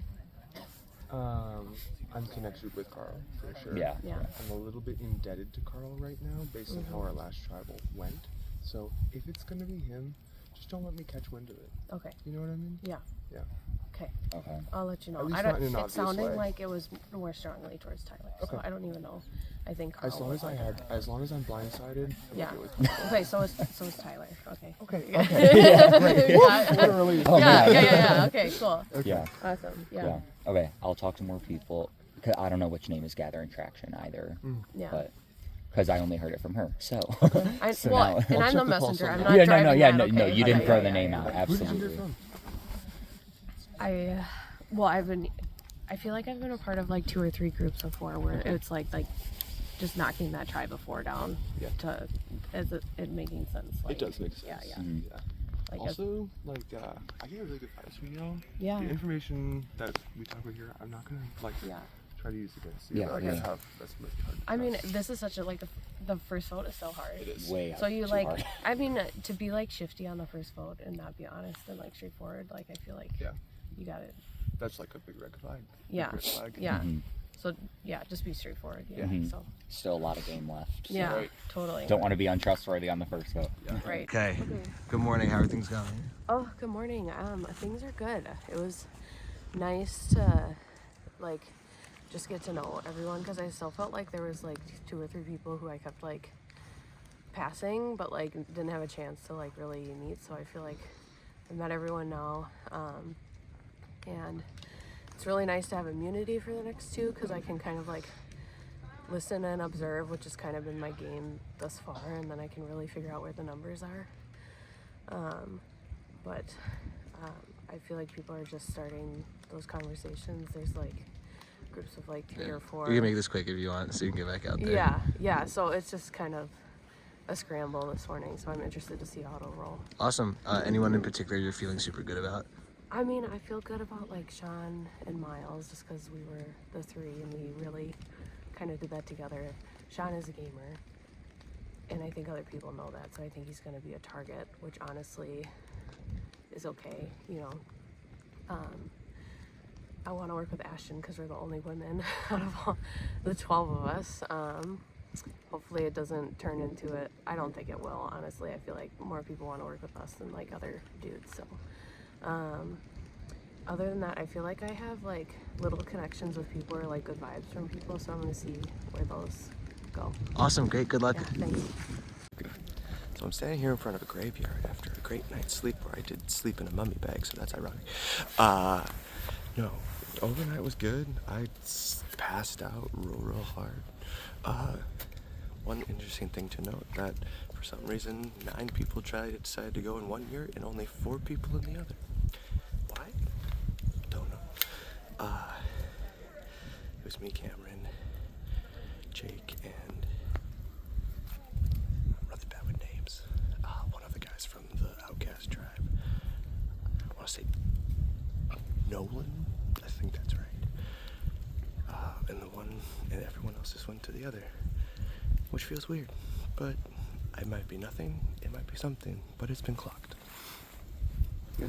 I'm connected with Carl for sure. Yeah. Yeah. I'm a little bit indebted to Carl right now based on how our last tribal went. So if it's gonna be him, just don't let me catch wind of it. Okay. You know what I mean? Yeah. Yeah. Okay. Okay. I'll let you know. At least I don't. not in an It obvious sounded way. like it was more strongly towards Tyler. So Okay. I don't even know. I think Carl. As long was as like I'm blindsided. I'm Yeah. okay with Carl. Okay. So is Tyler. Okay. Okay. Yeah. Yeah, great. Yeah. Literally. Oh, yeah. man. Yeah. Okay. Cool. Okay. Yeah. Awesome. Yeah. Yeah. Okay. I'll talk to more people. 'Cause I don't know which name is gathering traction either. Yeah. But because I only heard it from her, so. I, So well, now- and I'm the check the pulse messenger. on I'm that. not Yeah, no, driving no, yeah, that, no, okay? no, you didn't Okay, throw yeah, the yeah, name yeah. out. Who did you hear Absolutely. from? I feel like I've been a part of like 2 or 3 groups before where it's like just knocking that tribe of 4 down Yeah. to it making sense. Like, It does make sense. Yeah, yeah. Mhm. Yeah. Like Also, like, I get really good vibes from y'all. Yeah. The information that we talk about here, I'm not gonna like Yeah. try to use against you. Yeah, but I yeah. guess that's really hard. to I mean, trust. this is such a like the first vote is so hard. It is. Way So out you too like, hard. I mean, to be like shifty on the first vote and not be honest and like straightforward, like I feel like Yeah. you got it. That's like a big red flag. Yeah. Big red flag. Yeah. Mhm. So yeah, just be straightforward. Yeah. Mhm. So Still a lot of game left. so yeah, Right. totally. Don't want to be untrustworthy on the first vote. Right. Okay. Good morning. How are things going? Oh, good morning. Things are good. It was nice to like just get to know everyone because I still felt like there was like 2 or 3 people who I kept like passing, but like didn't have a chance to like really meet. So I feel like I met everyone now, and it's really nice to have immunity for the next 2 because I can kind of like listen and observe, which has kind of been my game thus far, and then I can really figure out where the numbers are. But I feel like people are just starting those conversations. There's like groups of like 3 or 4. We can make this quick if you want, so you can get back out there. Yeah. So it's just kind of a scramble this morning. So I'm interested to see how it'll roll. Awesome. Anyone in particular you're feeling super good about? I mean, I feel good about like Sean and Miles just because we were the 3 and we really kind of did that together. Sean is a gamer, and I think other people know that, so I think he's going to be a target, which honestly is okay, you know. I want to work with Ashton because we're the only women out of all the 12 of us. Hopefully it doesn't turn into it. I don't think it will, honestly. I feel like more people want to work with us than like other dudes, so. Other than that, I feel like I have like little connections with people or like good vibes from people, so I'm gonna see where those go. Awesome. Great. Good luck. Yeah, thanks. So I'm standing here in front of a graveyard after a great night's sleep where I did sleep in a mummy bag, so that's ironic. No, overnight was good. I passed out real hard. One interesting thing to note that for some reason 9 people decided to go in one year and only 4 people in the other. Why? Don't know. It was me, Cameron, Jake, and Nolan. I think that's right. And everyone else just went to the other, which feels weird, but it might be nothing, it might be something, but it's been clocked. Yeah.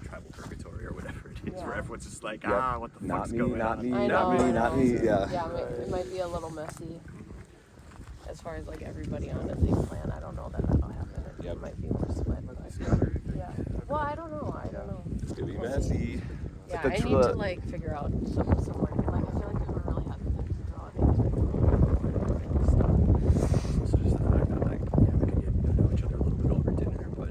Tribal purgatory or whatever it is, Yeah. where everyone's just like, Yep. what the Not fuck's me, going not on? me, I not know. me, not me, yeah. Yeah, it might be a little messy as far as like everybody on the same plan. I don't know that that'll happen. It might be more split. But, yeah. Well, I don't know. It's gonna be We'll messy. see. Yeah, I need to like figure out somewhere. Like I feel like we were really happy to figure out So just the fact that like, yeah, we could get to know each other a little bit over dinner, but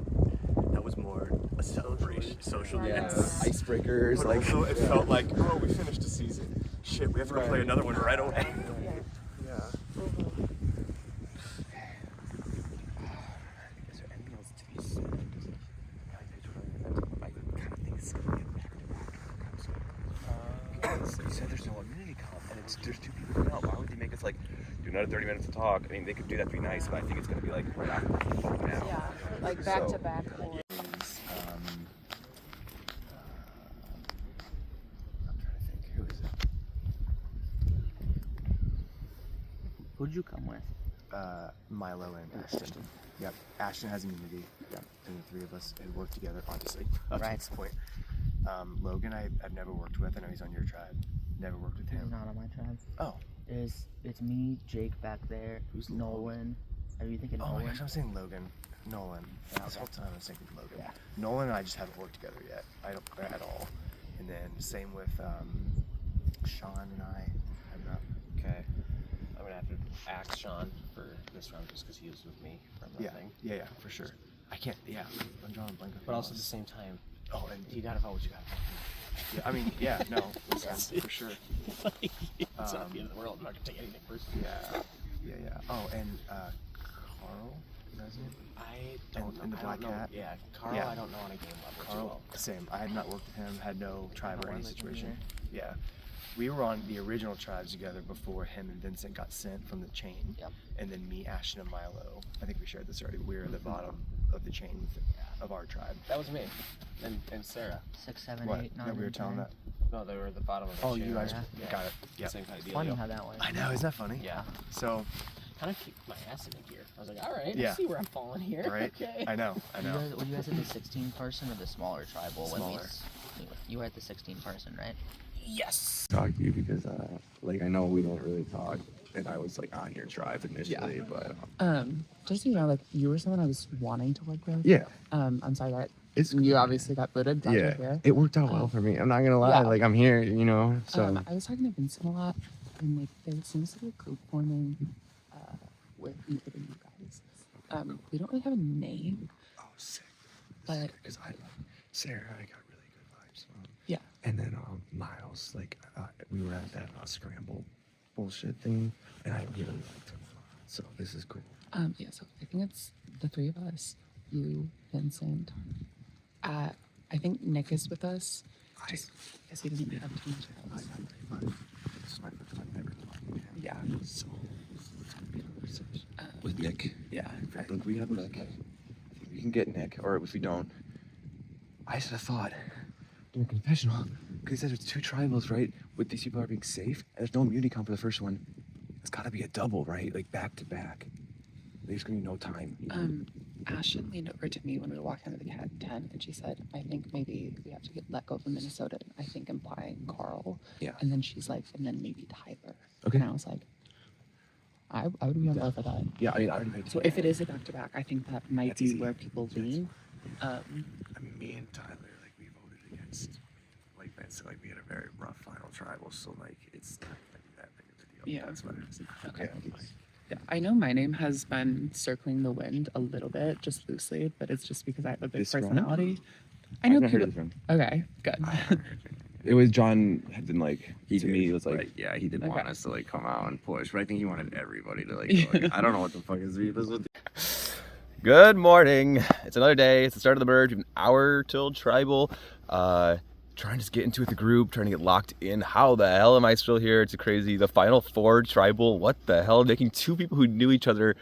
that was more a celebration, social icebreakers, but like also it felt like, oh, we finished a season. Shit, we have to go play another one right away. Yeah. Is there anything else to be said? I kind of think it's going to get back to back. You said there's no immunity comp, and there's 2 people coming out. Why would they make us like do another 30 minutes to talk? I mean, they could do that to be nice, but I think it's gonna be like right after the phone now. Yeah, like back to back. I'm trying to think. Who is it? Who'd you come with? Milo and Ashton. Yep. Ashton has immunity. Yep. And the 3 of us had worked together, obviously. Up to this point. Logan, I've never worked with. I know he's on your tribe. Never worked with him. He's not on my tribe. Oh. It's me, Jake back there. Who's Nolan? Are you thinking Oh Nolan? my gosh, I'm saying Logan. Nolan. This whole time I was thinking Logan. Yeah. Nolan and I just haven't worked together yet. I don't at all. And then same with Sean and I. I'm not. Okay. I'm gonna have to ask Sean for this round just because he was with me from the thing. Yeah, for sure. I can't. Yeah, I'm drawing a blank. But also at the same time, oh, and you gotta vote what you gotta vote. Yeah, I mean, yeah, no, listen, for sure. It's not the end of the world. I'm not gonna take anything personally. Yeah. Oh, and Carl, is that his name? I don't know. And the Black Cat. Yeah, Carl. Yeah. I don't know on a game level too Carl, well. same. I had not worked with him. Had no tribe or any Like situation. Yeah, we were on the original tribes together before him and Vincent got sent from the chain. Yep. And then me, Ashton, and Milo. I think we shared this already. We were at the bottom of the chain of our tribe. That was me, and Sara. 6, 7, What? 8, 9. That we were telling 10. that. No, they were at the bottom of the Oh, chain. you guys got it. Yeah. Same kind of deal. Funny how that went. I know, isn't that funny? Yeah. So, kind of kicked my ass into gear. I was like, all right, Yeah. let's see where I'm falling here. Right? Okay. I know. Were you guys at the 16 person or the smaller tribal? Smaller. You were at the 16 person, right? Yes. Talk to you because like I know we don't really talk, and I was like on your tribe initially, but just so you know, like you were someone I was wanting to work with. Yeah. I'm sorry that you obviously got voted. Glad you're here. it worked out well for me. I'm not gonna lie, Yeah. like I'm here, you know. So I was talking to Vincent a lot, and like there seems to be a group forming with you guys. We don't really have a name. Oh, sick. But because I like Sarah, I got really good vibes. Yeah. And then Miles, like we were at that scramble bullshit thing, and I really liked him. So this is cool. Yeah. So I think it's the 3 of us. You, Vincent. I think Nick is with us. Just because he doesn't have too much else. This is my first time ever talking to him. Yeah. So it's gonna be a conversation with Nick. Yeah. I think we have Nick. I think we can get Nick, or if we don't, I just had a thought. Do a confessional, because he said there's 2 tribals, right? With these people are being safe, and there's no immunity comp for the first one. It's got to be a double, right? Like back to back. There's gonna be no time. Ashton leaned over to me when we walked into the cat tent, and she said, "I think maybe we have to get let go from Minnesota." I think implying Carl. Yeah. And then she's like, "And then maybe Tyler." Okay. And I was like, I would be on board for that. Yeah, I mean, I already made. So if it is a back to back, I think that might be where people lean. I mean, me and Tyler, like we voted against, like Vincent, like we had a very rough final tribal, so like it's not like that big of a deal. Yeah. That's what it is. Okay. Yeah, I know my name has been circling the wind a little bit, just loosely, but it's just because I have a big This round? personality. I know I've not heard people. of this round. Okay, good. It was John had been like he to me was like Right, yeah, he didn't Okay. want us to like come out and push, but I think he wanted everybody to like, go, like I don't know what the fuck his beef is with. Good morning. It's another day. It's the start of the merge. An hour till tribal. Trying to get into the group, trying to get locked in. How the hell am I still here? It's crazy. The final 4 tribal. What the hell? Making 2 people who knew each other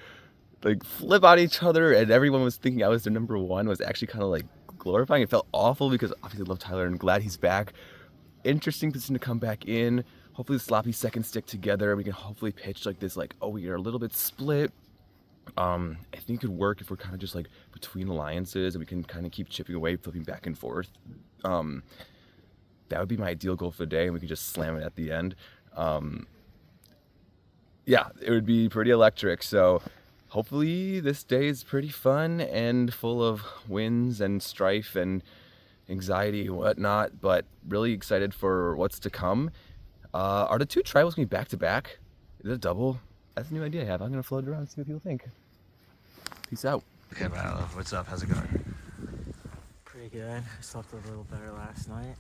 like flip on each other, and everyone was thinking I was their number 1. Was actually kind of like glorifying. It felt awful because obviously I love Tyler and glad he's back. Interesting position to come back in. Hopefully the sloppy seconds stick together. We can hopefully pitch like this, like, oh, we are a little bit split. I think it could work if we're kind of just like between alliances and we can kind of keep chipping away, flipping back and forth. That would be my ideal goal for the day, and we can just slam it at the end. Yeah, it would be pretty electric. So hopefully this day is pretty fun and full of wins and strife and anxiety and whatnot, but really excited for what's to come. Are the 2 tribals gonna be back to back? Is it a double? That's a new idea I have. I'm gonna float it around and see what people think. Peace out. Okay, Milo, what's up? How's it going? Pretty good. I slept a little better last night,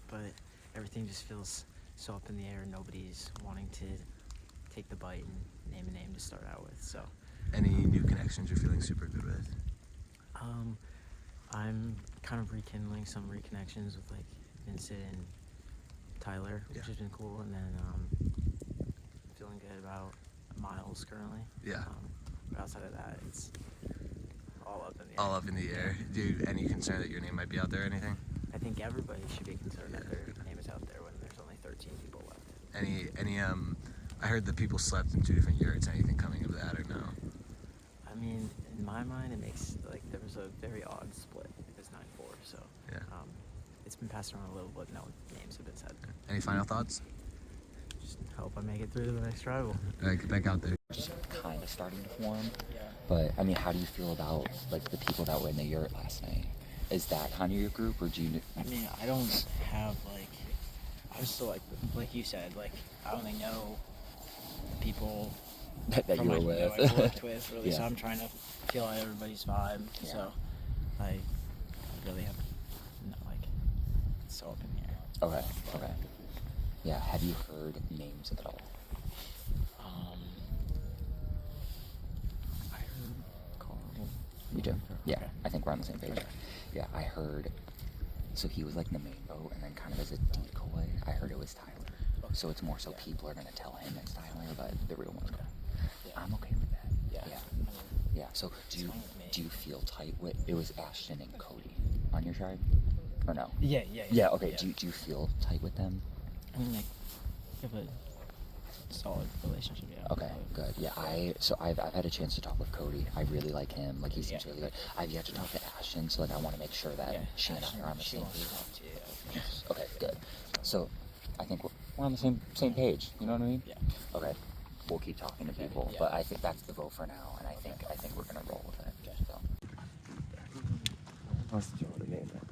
but everything just feels so up in the air. Nobody's wanting to take the bite and name a name to start out with. So, Any new connections you're feeling super good with? I'm kind of rekindling some reconnections with like Vincent and Tyler, which has been cool, and then feeling good about Miles currently. Yeah. But outside of that, it's all up in the air. All up in the air. Dude, any concern that your name might be out there or anything? I think everybody should be concerned that their name is out there when there's only 13 people left. Any I heard that people slept in 2 different yurts. Anything coming of that or no? I mean, in my mind, it makes like there was a very odd split. It was 9-4, so yeah. It's been passed around a little, but no names have been said. Any final thoughts? Just hope I make it through to the next tribal. All right, get back out there. Just kind of starting to form. But I mean, how do you feel about like the people that were in the yurt last night? Is that kind of your group, or do you? I mean, I don't have like. I'm still like you said, like I only know the people that you were with. That I worked with, really. Yeah. So I'm trying to feel out everybody's vibe. Yeah. So I really have like it's so up in the air. Okay. Yeah. Have you heard names of it all? I heard Carl. You do? Yeah. I think we're on the same page. Yeah. I heard. So he was like in the main boat, and then kind of as a decoy, I heard it was Tyler. So it's more so people are gonna tell him it's Tyler, but the real one's gonna. I'm okay with that. Yeah. So do you feel tight with? It was Ashton and Cody on your tribe, or no? Yeah. Okay. Do you feel tight with them? I mean, like, we have a solid relationship. Yeah. Okay. Good. Yeah. I've had a chance to talk with Cody. I really like him. Like he seems really good. I've yet to talk to Ashton, so like I want to make sure that she and I are on the same page. Okay. Good. So I think we're on the same page. You know what I mean? Yeah. Okay. We'll keep talking to people, but I think that's the vote for now, and I think we're gonna roll with it. So.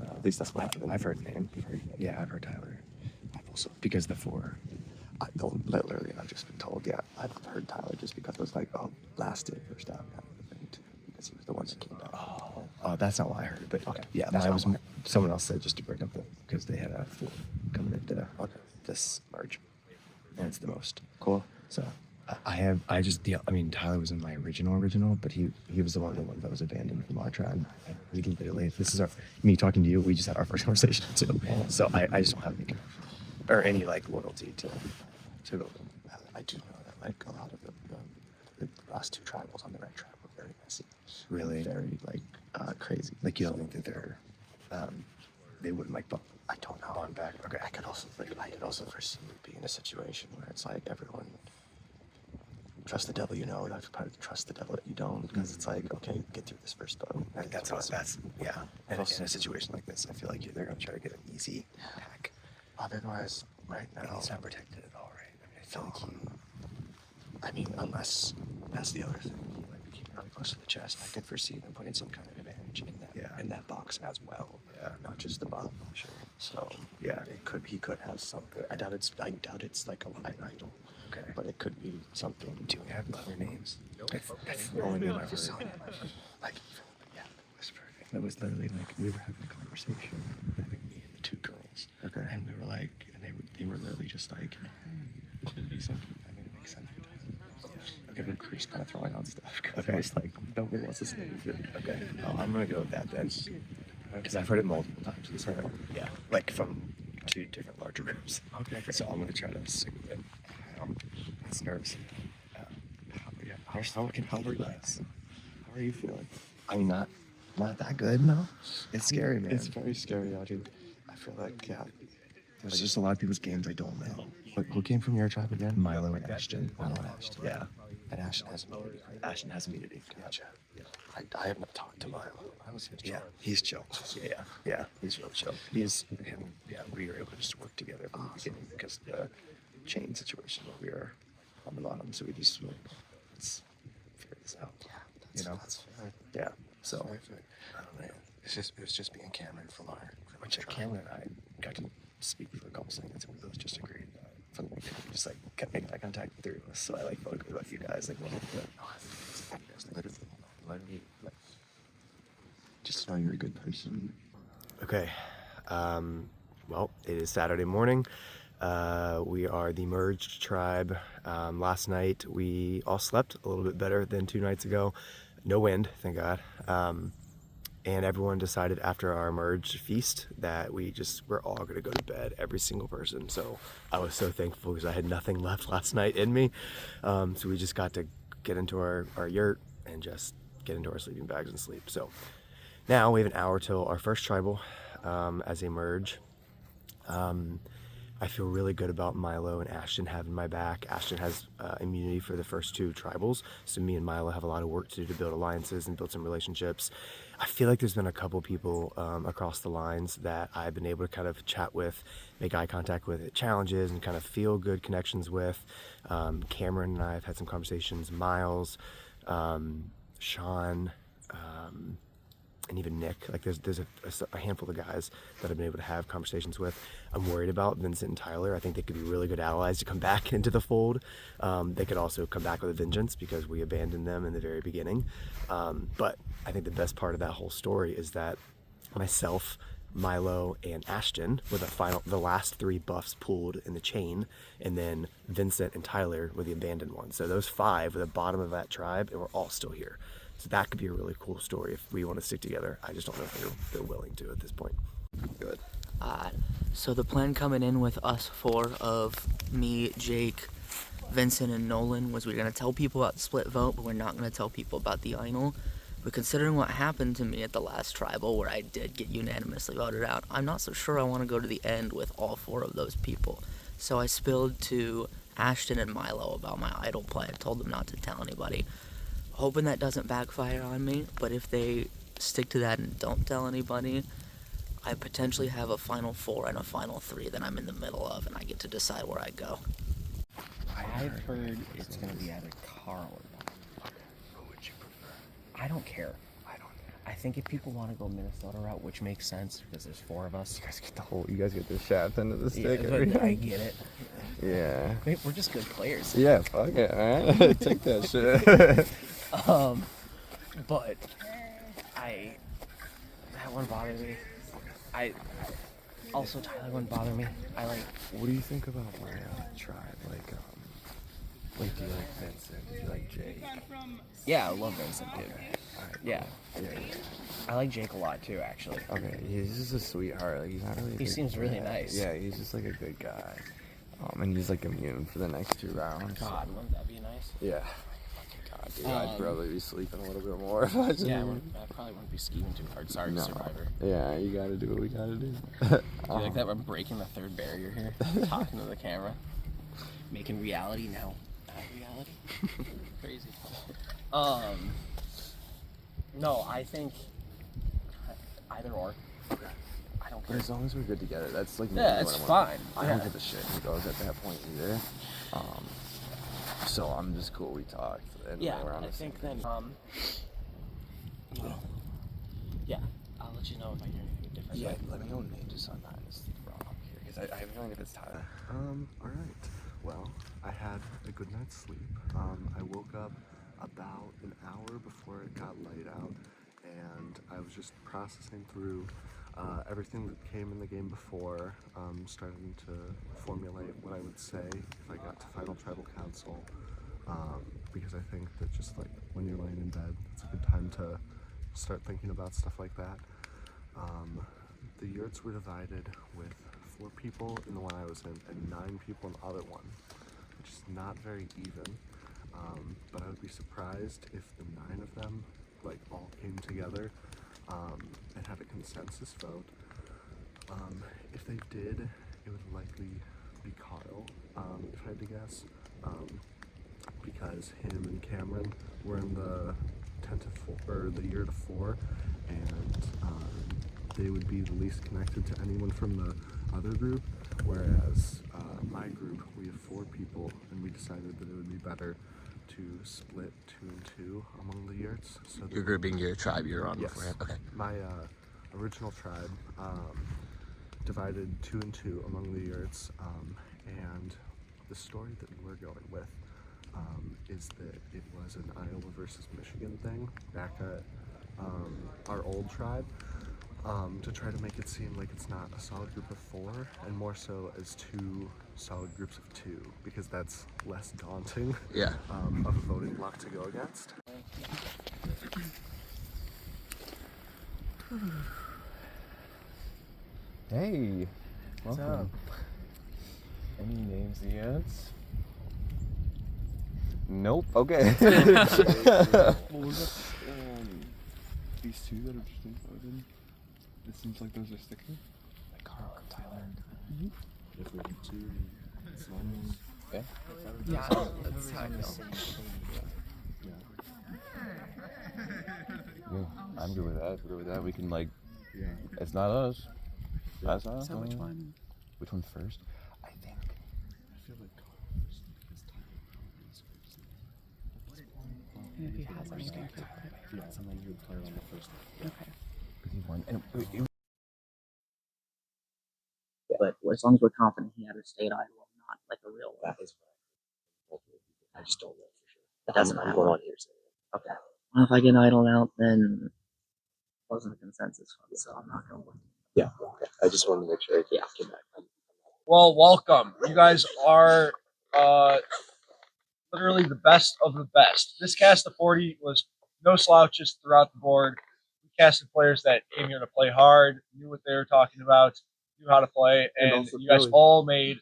At least that's what I've heard the name. Yeah, I've heard Tyler. I've also, because the 4, literally, I've just been told, yeah, I've heard Tyler just because it was like, oh, last day, first out kind of thing, because he was the one that came back. Oh, that's not why I heard it, but okay. Yeah, mine was, someone else said just to bring up because they had a 4 coming into this merge, and it's the most. Cool. So, Tyler was in my original, but he was the one that was abandoned from our tribe. We literally, this is me talking to you, we just had our first conversation too. So I just don't have any connection or any like loyalty to go. I do know that like a lot of the last 2 tribals on the red tribe were very messy. Really? Very like crazy. Like you don't think that they're they wouldn't like I don't know. On back. Okay. I could also foresee being in a situation where it's like everyone trust the devil you know, not probably trust the devil that you don't, because it's like, okay, get through this first boat. And yeah. And in a situation like this, I feel like they're going to try to get an easy hack. Otherwise, right now, he's not protected at all, right? I mean, I feel like unless that's the other thing, he keep really close to the chest. I could foresee them putting some kind of advantage in that box as well. Yeah. Not just the bottom. Sure. So yeah, he could have something. I doubt it's like a light idol. Okay. But it could be something. Do we have other names? That's the only name I've heard. Like, yeah, Whisper. That was literally like, we were having a conversation, I think me and the 2 girls. Okay. And we were like, and they were literally just like, it could be something. I mean, it makes sense. Okay, but Chris kind of throwing out stuff. Okay. It's like, nobody wants to say anything. Okay. Oh, I'm going to go with that then. Because I've heard it multiple times. This one. Yeah. Like from 2 different larger groups. Okay. So I'm going to try to stick with it. It's nerves. How are you feeling? I mean, not not that good, no? It's scary, man. It's very scary, dude. I feel like, yeah. There's just a lot of people's games I don't know. Who came from your tribe again? Milo and Ashton. Milo and Ashton. Yeah. And Ashton has immunity. Ashton has immunity. Gotcha. I have not talked to Milo. I was his Yeah, he's chill. Yeah, he's real chill. We were able to just work together from the beginning because the chain situation where we were on the bottom, so we just let's figure this out. Yeah, that's fair. Yeah. So Very fair. I don't know. It was just being Cameron from our tribe. Cameron and I got to speak for a couple seconds and we both just agreed from the beginning. We just like kept making eye contact with the three of us. So I like felt good about you guys. Like, literally, like, just to know you're a good person. Okay. Well, it is Saturday morning. We are the merged tribe. Last night we all slept a little bit better than 2 nights ago. No wind, thank God. And everyone decided after our merged feast that we're all gonna go to bed, every single person. So I was so thankful because I had nothing left last night in me. So we just got to get into our yurt and just get into our sleeping bags and sleep. So now we have an hour till our first tribal as a merge. I feel really good about Milo and Ashton having my back. Ashton has immunity for the first 2 tribals, so me and Milo have a lot of work to do to build alliances and build some relationships. I feel like there's been a couple people across the lines that I've been able to kind of chat with, make eye contact with at challenges, and kind of feel good connections with. Cameron and I have had some conversations, Miles, Sean, and even Nick. Like there's a handful of guys that I've been able to have conversations with. I'm worried about Vincent and Tyler. I think they could be really good allies to come back into the fold. They could also come back with a vengeance because we abandoned them in the very beginning. But I think the best part of that whole story is that myself, Milo, and Ashton were the last 3 buffs pulled in the chain, and then Vincent and Tyler were the abandoned ones. So those 5 were the bottom of that tribe, and we're all still here. So that could be a really cool story if we want to stick together. I just don't know if they're willing to at this point. Good. So the plan coming in with us 4 of me, Jake, Vincent, and Nolan was we're going to tell people about the split vote, but we're not going to tell people about the idol. But considering what happened to me at the last tribal where I did get unanimously voted out, I'm not so sure I want to go to the end with all 4 of those people. So I spilled to Ashton and Milo about my idol play. I told them not to tell anybody. Hoping that doesn't backfire on me, but if they stick to that and don't tell anybody, I potentially have a final 4 and a final 3 that I'm in the middle of, and I get to decide where I go. I've heard it's going to be either Carl or not. Who would you prefer? I don't care. I think if people want to go Minnesota route, which makes sense because there's 4 of us. You guys get the shaft end of the stick. But I get it. Yeah. We're just good players. Yeah, fuck it, alright? Take that shit. But that one bothered me. Also Tyler wouldn't bother me. What do you think about my tribe? Do you like Vincent? Do you like Jake? Yeah, I love Vincent, dude. Alright, Yeah. Yeah. I like Jake a lot too, actually. Okay, he's just a sweetheart. Like, he's not really. He seems really nice. Yeah, he's just like a good guy. And he's like immune for the next 2 rounds. God, wouldn't that be nice? Yeah. God, dude, I'd probably be sleeping a little bit more if I just. Yeah, I probably wouldn't be scheming too hard. Sorry, No. Survivor. Yeah, you gotta do what we gotta do. Do you like that we're breaking the 3rd barrier here? Talking to the camera. Making reality now. Not reality. Crazy. No, I think either or. I don't care. As long as we're good together, that's like. Yeah, it's fine. I don't give a shit who goes at that point either. So I'm just cool. We talked. And Yeah, we're on I the think same then. Yeah, I'll let you know if I hear anything different. Yeah, let me know when Ninja's on that is wrong here because I have a feeling if it's Tyler. All right. Well, I had a good night's sleep. I woke up about an hour before it got light out, and I was just processing through everything that came in the game before, starting to formulate what I would say if I got to Final Tribal Council, because I think that just like when you're laying in bed, it's a good time to start thinking about stuff like that. The yurts were divided with 4 people in the one I was in and 9 people in the other one, which is not very even. But I would be surprised if the 9 of them like all came together. and have a consensus vote. If they did, it would likely be Carl, if I had to guess, because him and Cameron were in the 10 to 4, or the year to 4, and they would be the least connected to anyone from the other group, whereas my group, we have 4 people, and we decided that it would be better to split 2 and 2 among the yurts. So Your group being your tribe you're on yes. beforehand? Okay. My original tribe divided 2 and 2 among the yurts, and the story that we're going with is that it was an Iowa versus Michigan thing back at our old tribe, to try to make it seem like it's not a solid group of 4 and more so as 2 solid groups of 2, because that's less daunting of a voting block to go against. Hey, What's welcome. up? Any names yet? Nope. Okay. What was these 2 that are just voted? It seems like those are sticking. Like Carl and Tyler. If we have 2, it's yeah. Yeah, that's how I feel. Yeah, I'm good with that. We're good with that. We can it's not us. That's not us. So which one? Which one first? I think. I feel like Carl first because Tyler probably is first. And if he has anything to put. Yes, and then you would play on the first one. Okay. He won. And But as long as we're confident he had a state idol, not like a real one. That is what I just don't know for sure. It doesn't I'm matter. going on hearsay. Okay. Well, if I get idled out, then it wasn't a consensus vote, so I'm not going to win. Yeah, okay. I just wanted to make sure I came back. Well, welcome. You guys are literally the best of the best. This cast of 40 was no slouches throughout the board. We casted players that came here to play hard, knew what they were talking about, knew how to play, and you guys all made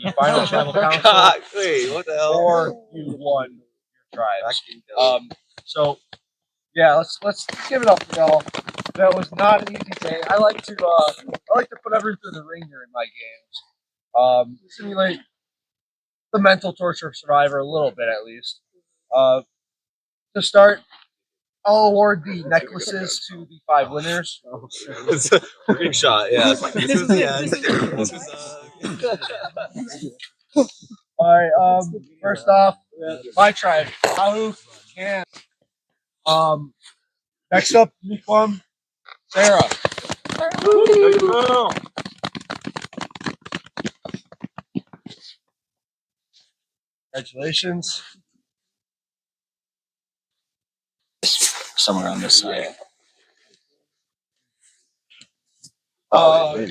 the final tribal council. Wait, what the hell? Or you won your tribes. So yeah, let's give it up for y'all. That was not an easy day. I like to put everything through the ringer in my games. Simulate the mental torture of Survivor a little bit at least. To start, I'll award the necklaces to the 5 winners. We're getting shot, yeah. This was the end. This was Alright, first off, my tribe, Ahu, Can. Next up, Miquam, Sara. Congratulations. Somewhere on this side.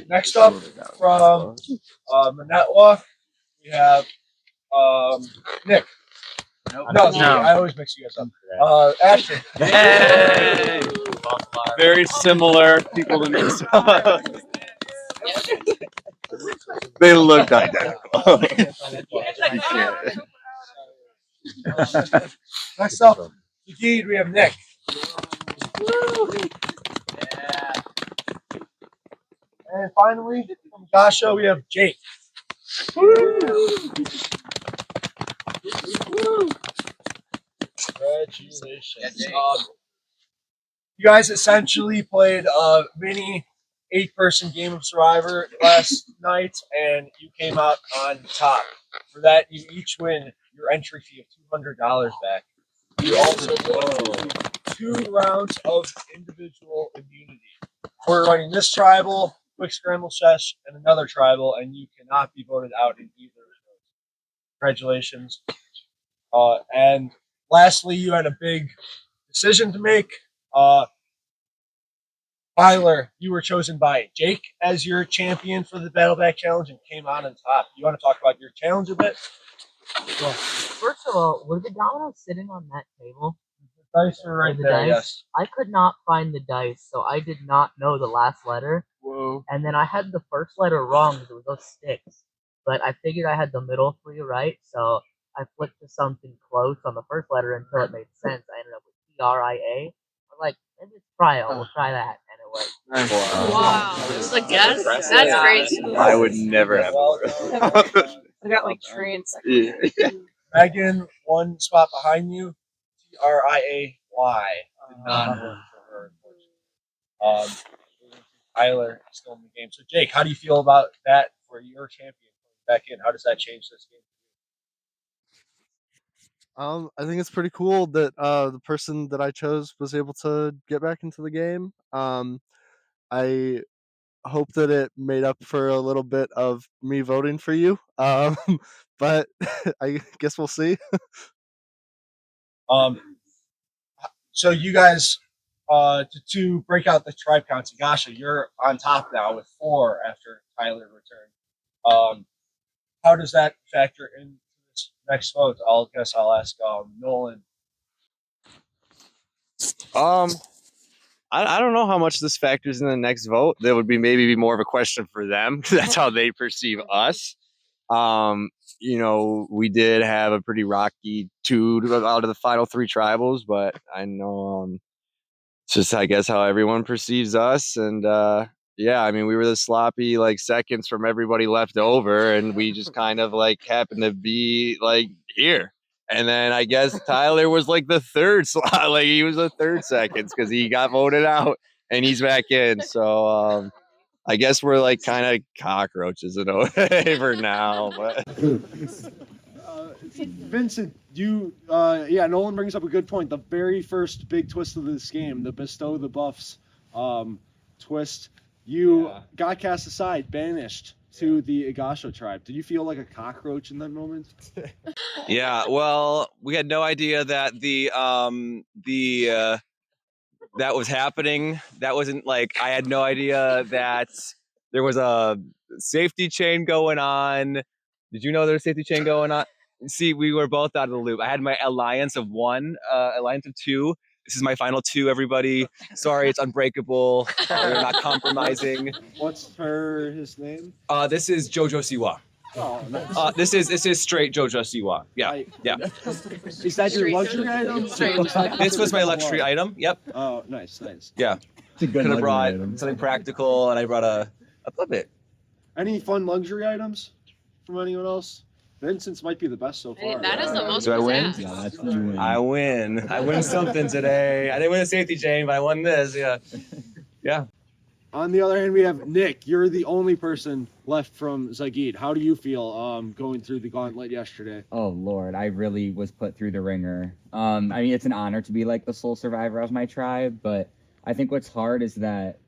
Next up from Manetwa, we have Nick. No, I always mix you guys up. Ashton. Yay! Very similar people to mix up. They looked identical. Next up, Indeed, we have Nick. And finally, from Gasha, we have Jake. Congratulations. You guys essentially played a mini 8-person game of Survivor last night, and you came out on top. For that, you each win your entry fee of $200 back. You also won 2 rounds of individual immunity. We're running this tribal, quick scramble sesh, and another tribal, and you cannot be voted out in either of those. Congratulations. And lastly, you had a big decision to make. Tyler, you were chosen by Jake as your champion for the Battle Back Challenge and came out on top. You want to talk about your challenge a bit? Well, first of all, were the dominoes sitting on that table? The dice are right there, yes. I could not find the dice, so I did not know the last letter. Whoa. And then I had the first letter wrong because it was those sticks. But I figured I had the middle 3 right, so I flipped to something close on the first letter until it made sense. I ended up with TRIA. I'm like, trial. We'll try that. And it was. Wow. It was a guess? That's crazy. I would never have a I got like trans. Megan, one spot behind you. Triay did not work for her. Unfortunately. Tyler is still in the game. So Jake, how do you feel about that for your champion back in? How does that change this game? I think it's pretty cool that the person that I chose was able to get back into the game. I hope that it made up for a little bit of me voting for you. But I guess we'll see. So you guys, to break out the tribe counts, Gasha, you're on top now with 4 after Tyler returned. How does that factor into this next vote? I'll ask Nolan. I don't know how much this factors in the next vote. That would be maybe more of a question for them. That's how they perceive us. We did have a pretty rocky 2 out of the final 3 tribals, but I know it's just, I guess, how everyone perceives us. And yeah, I mean, we were the sloppy seconds from everybody left over, and we just kind of happened to be here. And then I guess Tyler was the 3rd slot, he was the 3rd seconds because he got voted out and he's back in. So I guess we're kind of cockroaches in a way for now. But Vincent, Nolan brings up a good point. The very first big twist of this game, the bestow the buffs twist, you got cast aside, banished to the Igasho tribe. Did you feel like a cockroach in that moment? yeah, well, we had no idea that that was happening. That wasn't I had no idea that there was a safety chain going on. Did you know there was a safety chain going on? See, we were both out of the loop. I had my alliance of 1, alliance of 2. This is my final 2, everybody. Sorry, it's unbreakable. We're not compromising. What's his name? This is Jojo Siwa. Oh, nice. This is straight Jojo Siwa. Yeah. Is that your luxury item? This was my luxury item. Yep. Oh, nice. Yeah. Could have brought something practical, and I brought a bit. Any fun luxury items from anyone else? Vincent's might be the best so far. That is the most. Do I win? possessed. I win. I win something today. I didn't win a safety chain, but I won this. Yeah. On the other hand, we have Nick. You're the only person left from Zagid. How do you feel going through the gauntlet yesterday? Oh Lord, I really was put through the ringer. I mean, it's an honor to be the sole survivor of my tribe, but I think what's hard is that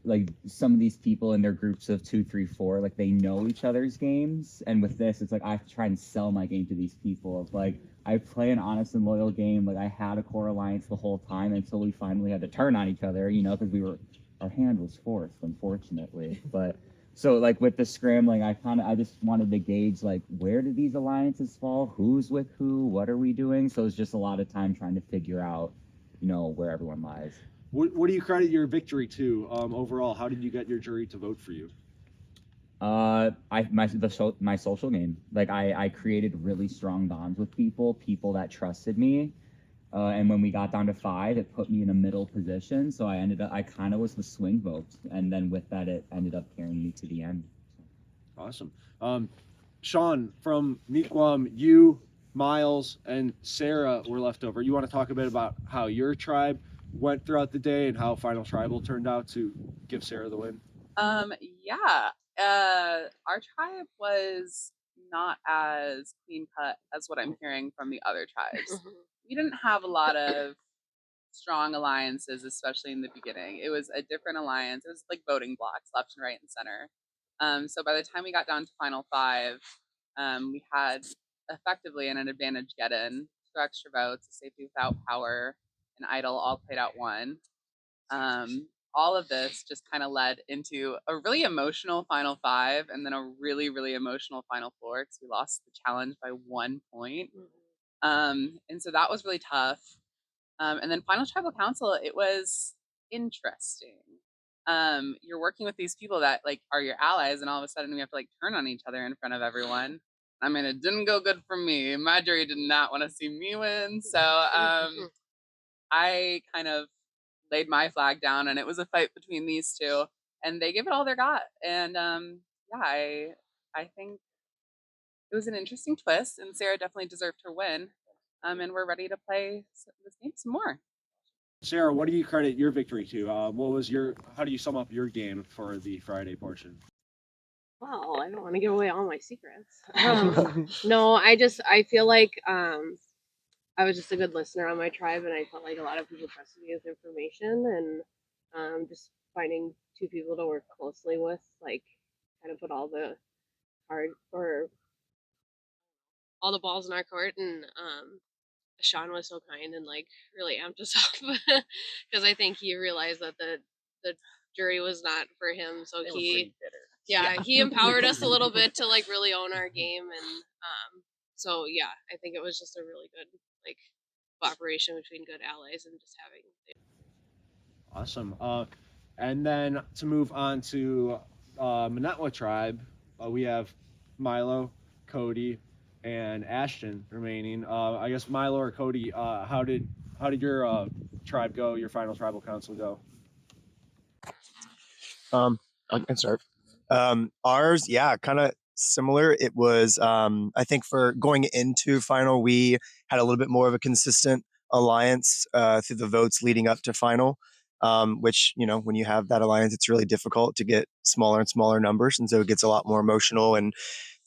some of these people in their groups of 2, 3, 4, they know each other's games, and with this, it's I have to try and sell my game to these people. Of I play an honest and loyal game. I had a core alliance the whole time until we finally had to turn on each other. Because our hand was forced, unfortunately. But so with the scrambling, I just wanted to gauge where do these alliances fall, who's with who, what are we doing. So it's just a lot of time trying to figure out where everyone lies. What do you credit your victory to overall? How did you get your jury to vote for you? My social game. I created really strong bonds with people that trusted me. And when we got down to 5, it put me in a middle position. So I kind of was the swing vote. And then with that, it ended up carrying me to the end. Awesome. Sean, from Miquam, you, Miles, and Sara were left over. You want to talk a bit about how your tribe went throughout the day and how Final Tribal turned out to give Sara the win? Our tribe was not as clean cut as what I'm hearing from the other tribes. We didn't have a lot of strong alliances, especially in the beginning. It was a different alliance. It was voting blocks, left and right and center. So by the time we got down to final 5, we had effectively an advantage get in, 2 extra votes, a safety without power, and idle all played out 1. All of this just kind of led into a really emotional final 5 and then a really, really emotional final 4 because we lost the challenge by 1 point. And so that was really tough. And then final tribal council, it was interesting. You're working with these people that are your allies, and all of a sudden we have to turn on each other in front of everyone. I mean, it didn't go good for me. My jury did not want to see me win. So I kind of laid my flag down, and it was a fight between these two, and they gave it all they got. And yeah, I think it was an interesting twist, and Sarah definitely deserved her win. And we're ready to play this game some more. Sarah, what do you credit your victory to? How do you sum up your game for the Friday portion? Well, I don't want to give away all my secrets. No, I feel like I was just a good listener on my tribe, and I felt like a lot of people trusted me with information, and just finding two people to work closely with, like, kind of put all the all the balls in our court, and Sean was so kind and like really amped us up because I think he realized that the jury was not for him, so he empowered us a little bit to like really own our game, and so yeah, I think it was just a really good like cooperation between good allies and just having. Awesome. And then to move on to Manetwa tribe, we have Milo, Cody, and Ashton remaining. I guess Milo or Cody, how did your tribe go? Your final tribal council go? I can start. Ours, yeah, kind of similar. It was, I think, for going into final, we had a little bit more of a consistent alliance through the votes leading up to final. Which, you know, when you have that alliance, it's really difficult to get smaller and smaller numbers, and so it gets a lot more emotional, and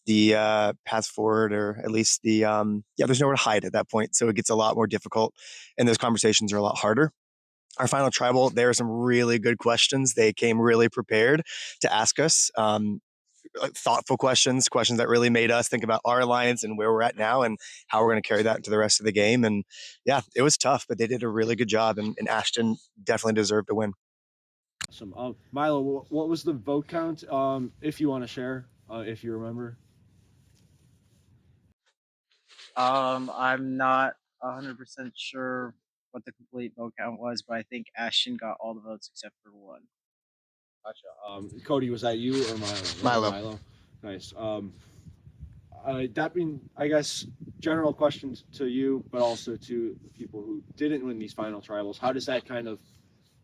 the path forward, or at least the there's nowhere to hide at that point, so it gets a lot more difficult, and those conversations are a lot harder. Our final tribal, there were some really good questions. They came really prepared to ask us thoughtful questions that really made us think about our alliance and where we're at now and how we're going to carry that into the rest of the game. And yeah, it was tough, but they did a really good job, and Ashton definitely deserved to win. Awesome. Milo, what was the vote count? If you want to share, if you remember. I'm not 100% sure what the complete vote count was, but I think Ashton got all the votes except for one. Gotcha. Cody, was that you or Milo? Milo. Nice. That being, I guess, general questions to you, but also to the people who didn't win these final tribals. How does that kind of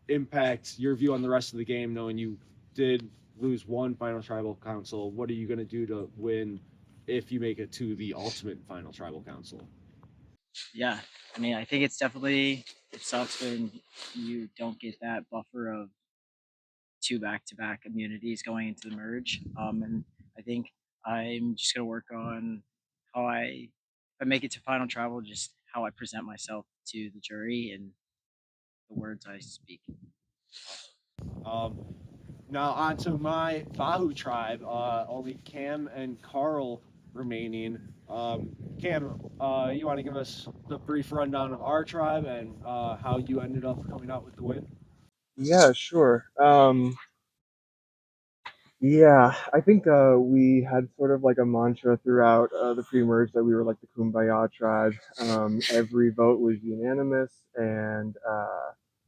impact your view on the rest of the game, knowing you did lose one final tribal council? What are you going to do to win if you make it to the ultimate final tribal council? Yeah, I mean, I think it sucks when you don't get that buffer of two back-to-back immunities going into the merge. And I think I'm just gonna work on how if I make it to final travel, just how I present myself to the jury and the words I speak. Now on to my Bahu tribe. Only Cam and Carl remaining. Cam, you want to give us the brief rundown of our tribe and how you ended up coming out with the win? Yeah, sure. Yeah, I think we had sort of like a mantra throughout the pre-merge that we were like the Kumbaya tribe. Every vote was unanimous, and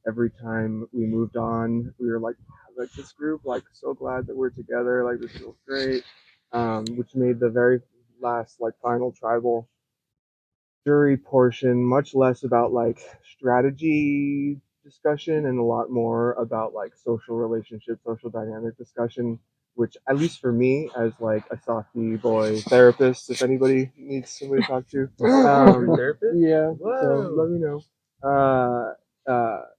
every time we moved on, we were like this group, like so glad that we're together, like this feels great. Which made the very last like final tribal jury portion much less about like strategy discussion and a lot more about like social relationship, social dynamic discussion, which at least for me as like a softy boy therapist, if anybody needs somebody to talk to, Therapist? yeah, Whoa. so let me know.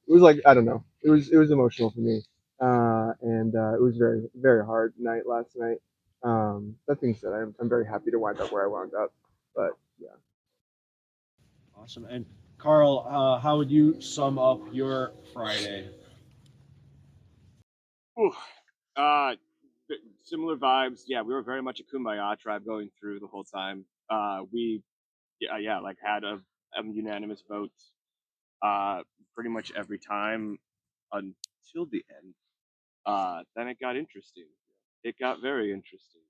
It was like, I don't know, it was emotional for me, and it was very very hard night last night. That being said, I'm very happy to wind up where I wound up, but yeah. Awesome. And Carl, how would you sum up your Friday? Similar vibes. Yeah, we were very much a Kumbaya tribe going through the whole time. We like had a unanimous vote pretty much every time until the end. Then it got interesting. It got very interesting.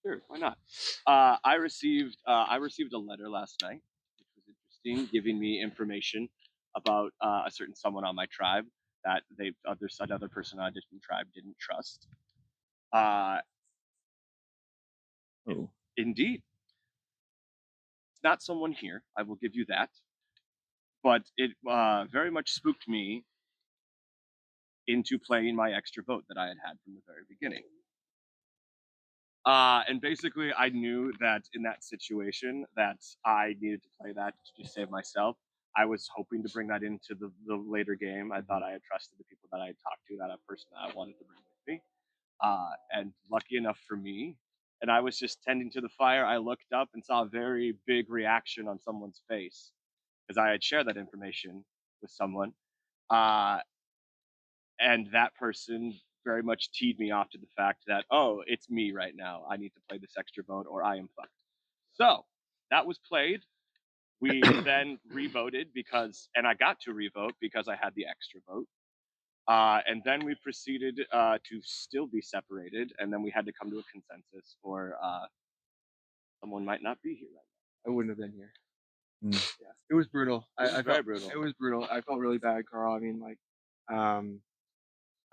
Sure, why not? I received a letter last night, which was interesting, giving me information about a certain someone on my tribe that another person on a different tribe didn't trust. Indeed, it's not someone here. I will give you that. but it very much spooked me into playing my extra vote that I had from the very beginning. And basically, I knew that in that situation that I needed to play that to just save myself. I was hoping to bring that into the later game. I thought I had trusted the people that I had talked to, that a person that I wanted to bring with me. And lucky enough for me, and I was just tending to the fire, I looked up and saw a very big reaction on someone's face because I had shared that information with someone. And that person very much teed me off to the fact that, oh, it's me right now. I need to play this extra vote or I am fucked. So that was played. We then revoted and I got to revote because I had the extra vote. And then we proceeded to still be separated, and then we had to come to a consensus, or someone might not be here right now. I wouldn't have been here. Yeah, it was brutal. I Very felt brutal. It was brutal. I felt really bad, Carl. I mean, like,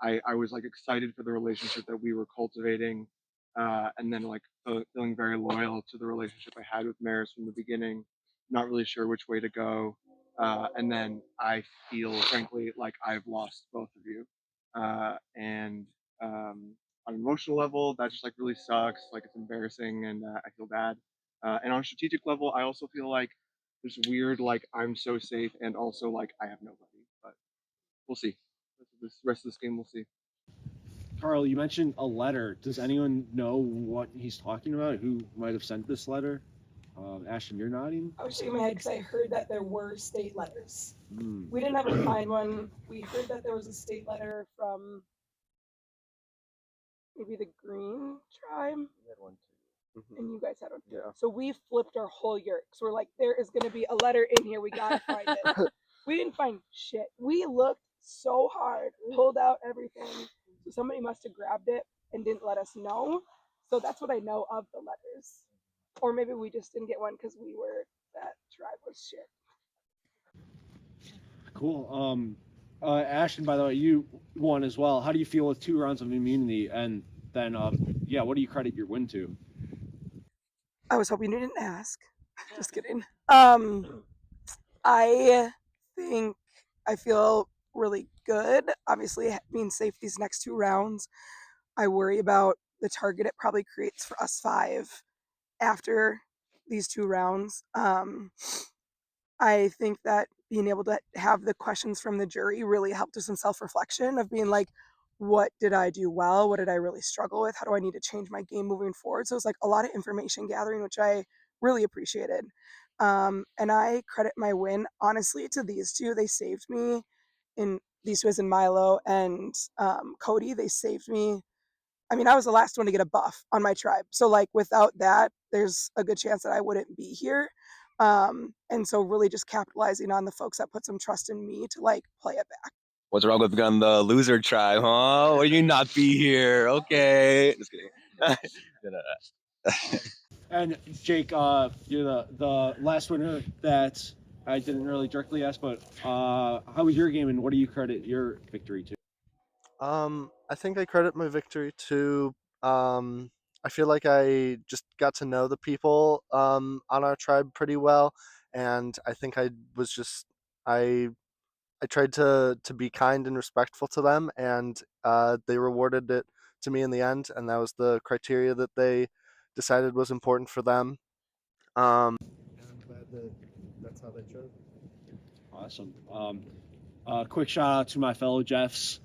I was like excited for the relationship that we were cultivating, and then like feeling very loyal to the relationship I had with Maris from the beginning. Not really sure which way to go, and then I feel, frankly, like I've lost both of you, and on an emotional level, that just like really sucks. Like it's embarrassing, and I feel bad. And on a strategic level, I also feel like this weird, like I'm so safe, and also like I have nobody. But we'll see. Rest of this game, we'll see. Carl, you mentioned a letter. Does anyone know what he's talking about? Who might have sent this letter? Ashton, you're nodding? I was shaking my head because I heard that there were state letters. Hmm. We didn't have to find one. We heard that there was a state letter from maybe the Green tribe. We had one too. And you guys had one. Yeah. So we flipped our whole yurt. So we're like, there is going to be a letter in here. We got to find it. We didn't find shit. We looked so hard, pulled out everything. So somebody must have grabbed it and didn't let us know. So that's what I know of the letters. Or maybe we just didn't get one because that tribe was shit. Cool. Ashton, by the way, you won as well. How do you feel with 2 rounds of immunity? And then, what do you credit your win to? I was hoping you didn't ask. Just kidding. I think I feel really good. Obviously, being safe these next 2 rounds. I worry about the target it probably creates for us 5 after these 2 rounds. I think that being able to have the questions from the jury really helped us in self-reflection of being like, what did I do well? What did I really struggle with? How do I need to change my game moving forward? So it's like a lot of information gathering, which I really appreciated. And I credit my win, honestly, to these 2. They saved me. In these 2 as in Milo and Cody, they saved me. I mean, I was the last one to get a buff on my tribe. So like without that, there's a good chance that I wouldn't be here. And so really just capitalizing on the folks that put some trust in me to like play it back. What's wrong with being the loser tribe, huh? Why do you not be here? Okay. Just kidding. And Jake, you're the last winner that I didn't really directly ask, but how was your game and what do you credit your victory to? I think I credit my victory to I feel like I just got to know the people on our tribe pretty well, and I think I was just I tried to be kind and respectful to them, and they rewarded it to me in the end, and that was the criteria that they decided was important for them. And I'm glad that's how they chose. Awesome. Quick shout out to my fellow Jeffs.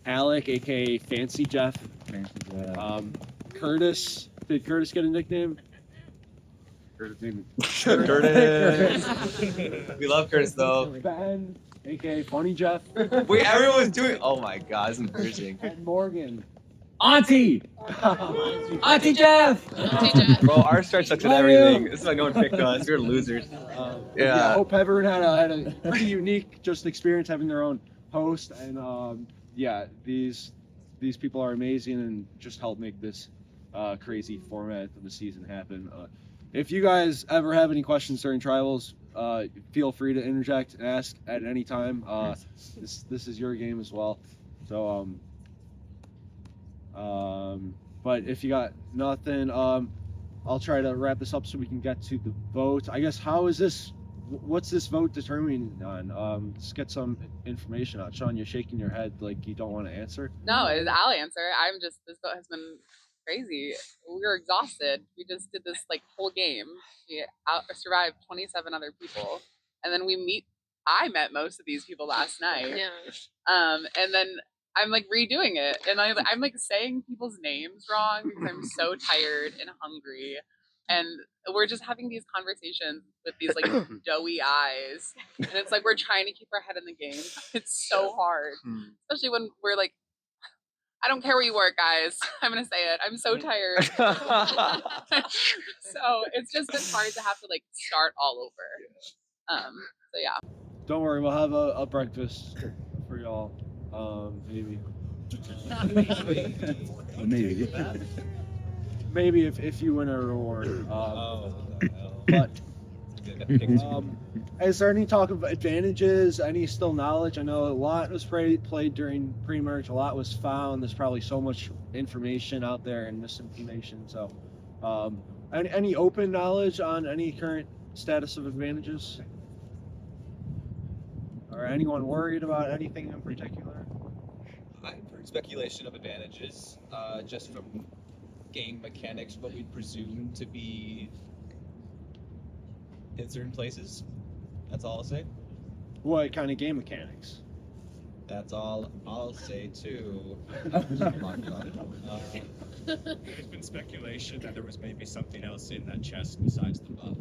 Alec, aka Fancy Jeff. Fancy Jeff. Curtis. Did Curtis get a nickname? Curtis. We love Curtis though. Ben, aka Funny Jeff. Wait, everyone's doing. Oh my god, this is embarrassing. And Morgan. Auntie! Auntie Jeff! Bro, our start sucks at everything. This is why no one picked us. We're losers. I hope everyone had a pretty unique just experience having their own host, and these people are amazing and just help make this crazy format of the season happen. If you guys ever have any questions during Tribals, feel free to interject and ask at any time. This is your game as well. So but if you got nothing, I'll try to wrap this up so we can get to the vote. I guess, how is this what's this vote determining on? Let's get some information out. Sean, you're shaking your head like you don't want to answer. No, I'll answer. This vote has been crazy. We were exhausted. We just did this like whole game. We survived 27 other people, and then I met most of these people last night. Yeah. And then I'm like redoing it, and I'm like saying people's names wrong because I'm so tired and hungry, and we're just having these conversations with these like doughy eyes, and it's like we're trying to keep our head in the game. It's so hard, especially when we're like, I don't care where you work, guys. I'm gonna say it. I'm so tired. So it's just been hard to have to like start all over. So yeah. Don't worry, we'll have a breakfast for y'all. Maybe. Maybe. Maybe if you win a reward. But is there any talk of advantages? Any still knowledge? I know a lot was played during pre-merge. A lot was found. There's probably so much information out there and misinformation. So, any open knowledge on any current status of advantages? Or anyone worried about anything in particular? I've heard speculation of advantages, just from game mechanics, what we'd presume to be in certain places. That's all I'll say. What kind of game mechanics? That's all I'll say too. There's been speculation that there was maybe something else in that chest besides the buff.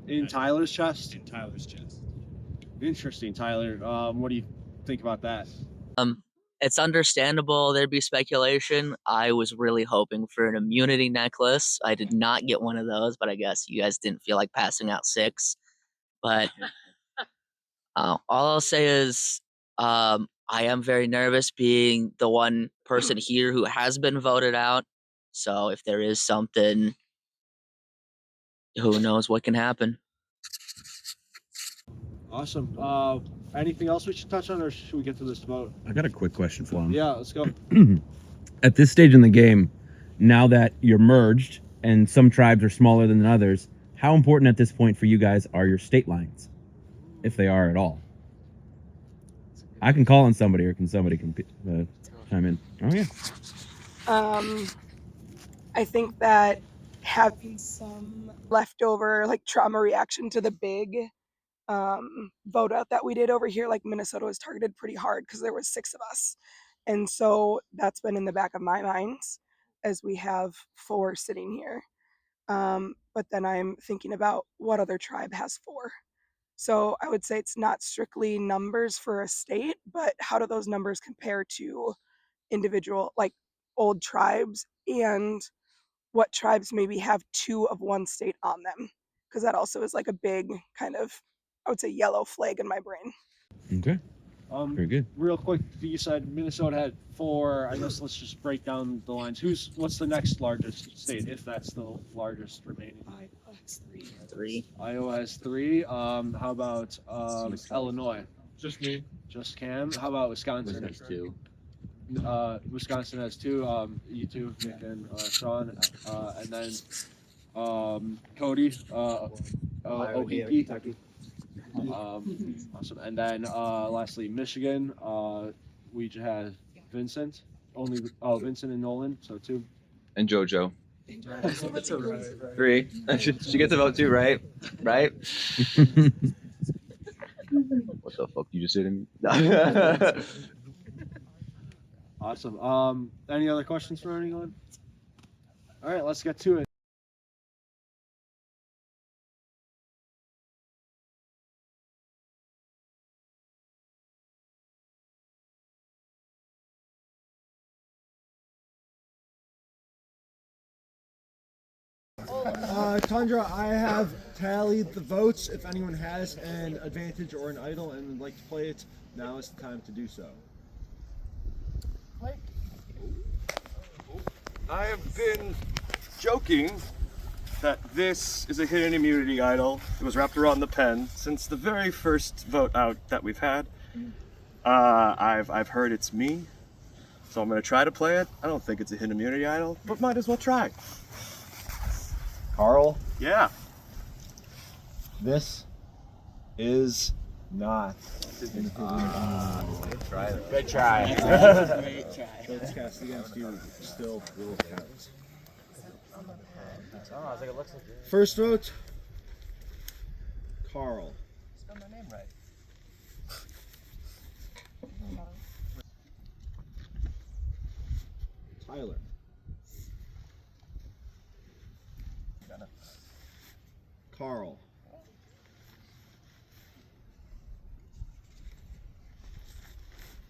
In Tyler's chest? In Tyler's chest. Interesting, Tyler. What do you think about that? It's understandable there'd be speculation. I was really hoping for an immunity necklace. I did not get one of those, but I guess you guys didn't feel like passing out 6. But all I'll say is I am very nervous being the one person here who has been voted out. So if there is something, who knows what can happen. Awesome. Anything else we should touch on, or should we get to this vote? I got a quick question for him. Yeah, let's go. At this stage in the game, now that you're merged and some tribes are smaller than others, how important at this point for you guys are your state lines, if they are at all? I can call on somebody, or can somebody chime in? Oh yeah. I think that having some leftover like trauma reaction to the big vote out that we did over here, like Minnesota was targeted pretty hard because there was 6 of us, and so that's been in the back of my mind as we have 4 sitting here. But then I'm thinking about what other tribe has 4. So I would say it's not strictly numbers for a state, but how do those numbers compare to individual like old tribes, and what tribes maybe have 2 of one state on them, because that also is like a big kind of, I would say, yellow flag in my brain. Okay. Very good. Real quick, you said Minnesota had 4. I guess let's just break down the lines. What's the next largest state, if that's the largest remaining? Iowa has 3. Iowa has 3. How about Illinois? Just me. Just Cam. How about Wisconsin? Has 2. Wisconsin has 2. You two, Nick and Sean, and then Cody, Ohiki. Awesome. And then lastly, Michigan. We just had Vincent. Vincent and Nolan, so 2. And JoJo. 3. She gets a vote too, right? Right? What the fuck? You just said him? Awesome. Any other questions for anyone? All right, let's get to it. Tundra, I have tallied the votes. If anyone has an advantage or an idol and would like to play it, now is the time to do so. I have been joking that this is a hidden immunity idol. It was wrapped around the pen since the very first vote out that we've had. I've heard it's me, so I'm gonna try to play it. I don't think it's a hidden immunity idol, but might as well try. Carl? Yeah. This is not. Good try. Good try. Great try. Votes cast against you still will count. First vote, Carl. Spell my name right. Tyler. Carl.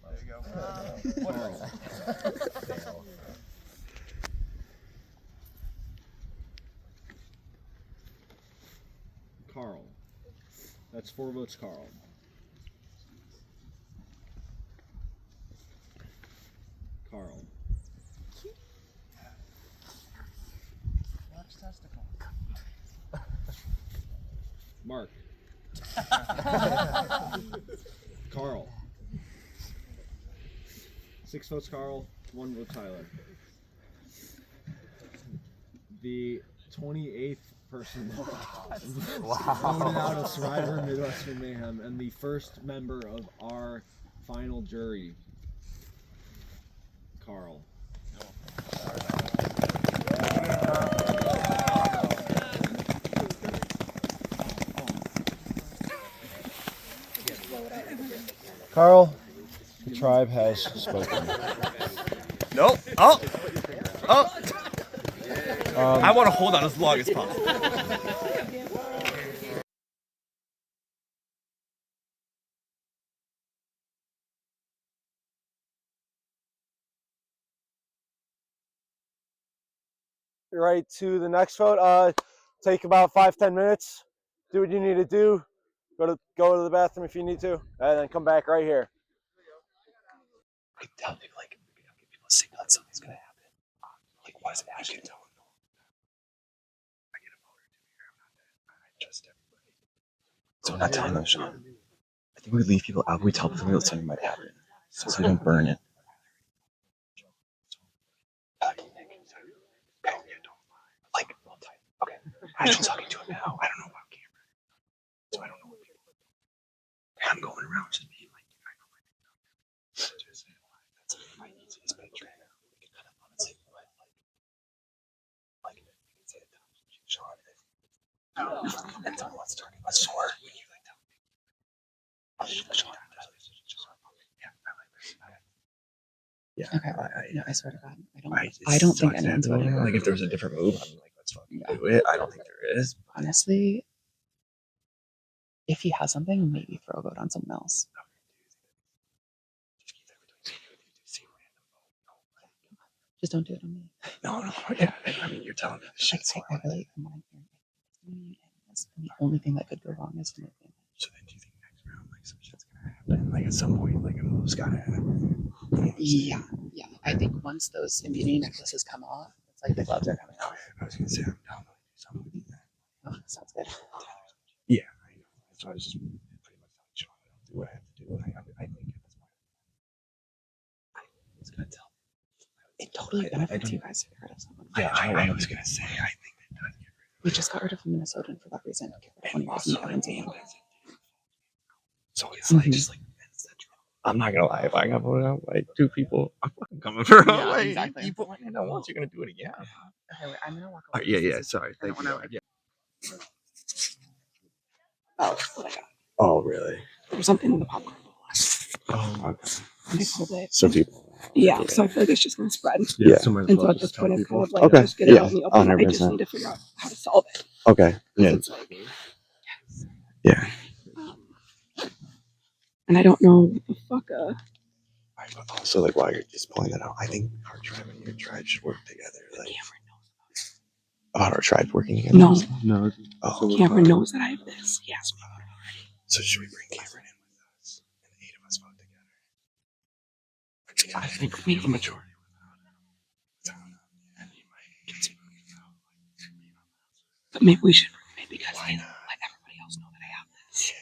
There you go. Carl. Carl. That's 4 votes, Carl. Carl. Watch testicle. Mark. Carl. 6 votes, Carl. 1 vote, Tyler. The 28th person voted out of Survivor Midwestern Mayhem and the first member of our final jury, Carl. Carl, the tribe has spoken. Nope. Oh. I want to hold on as long as possible. Right to the next vote. Take about 5-10 minutes. Do what you need to do. Go to the bathroom if you need to, and then come back right here. I tell people like people a signal that something's gonna happen. Like what is Ashton doing? I get a vote or two here. I'm not that. I trust everybody. So we're not telling them, Sean. I think we leave people out. We tell people that something might happen, so they don't burn it. Like, okay, Ashton's talking to him now. I don't know about camera, so I don't know what people. I'm going around just being like, I know my name. That's my easiest pitch right now. We can kind of honestly, like, you can say it to Sean. And tell me what's talking about. Sword. When you like tell me. Sean. Yeah. Okay. I swear to God, I don't think anyone's voting. Like if there was a different move, I'm like, let's fucking do it. I don't think there is. Honestly, if he has something, maybe throw a vote on someone else. Just don't do it on me. No. Yeah. I mean, you're telling me this shit. I really am not hearing it. The only thing that could go wrong is for me. So then do you think next round, like, some shit's gonna happen? Like, at some point, like, a move's gotta happen. Yeah. I think once those immunity necklaces come off, it's like the gloves are coming off. I was gonna say, I'm down to do something with that. Oh, sounds good. Yeah, I know. That's why I was just pretty much telling Sean I don't do what I have to do. I think at this point, I was gonna tell. It totally benefits you guys to get rid of someone. Yeah, I was gonna say, I think it does get rid of. We just got rid of a Minnesotan for that reason. When he wasn't Evans anymore. So it's like just like. I'm not gonna lie. If I got voted out by 2 people, I'm fucking coming for Yeah, like, exactly. You put my hand out once, you're gonna do it again. Okay, wait, I'm gonna walk away. Yeah. Sorry. Thank you. wanna, Yeah. Oh, what I got. Oh, really? There's something in the popcorn bowl. Oh, okay. And I pulled it. So people. Yeah, so I feel like it's just gonna spread. Yeah. And so at this point, I'm kind of like, Okay. just get it Yeah. out in the open. I just 100%. need to figure out how to solve it. Okay. Yeah. It's like, Yeah. and I don't know what the fuck. Also, like, while you're just pulling that out, I think our tribe and your tribe should work together. Like, about our tribe working together. No. Oh. Cameron knows that I have this. He asked me about it already. So should we bring Cameron in with us, and the 8 of us vote together? I think we have a majority. But maybe we should, because let everybody else know that I have this.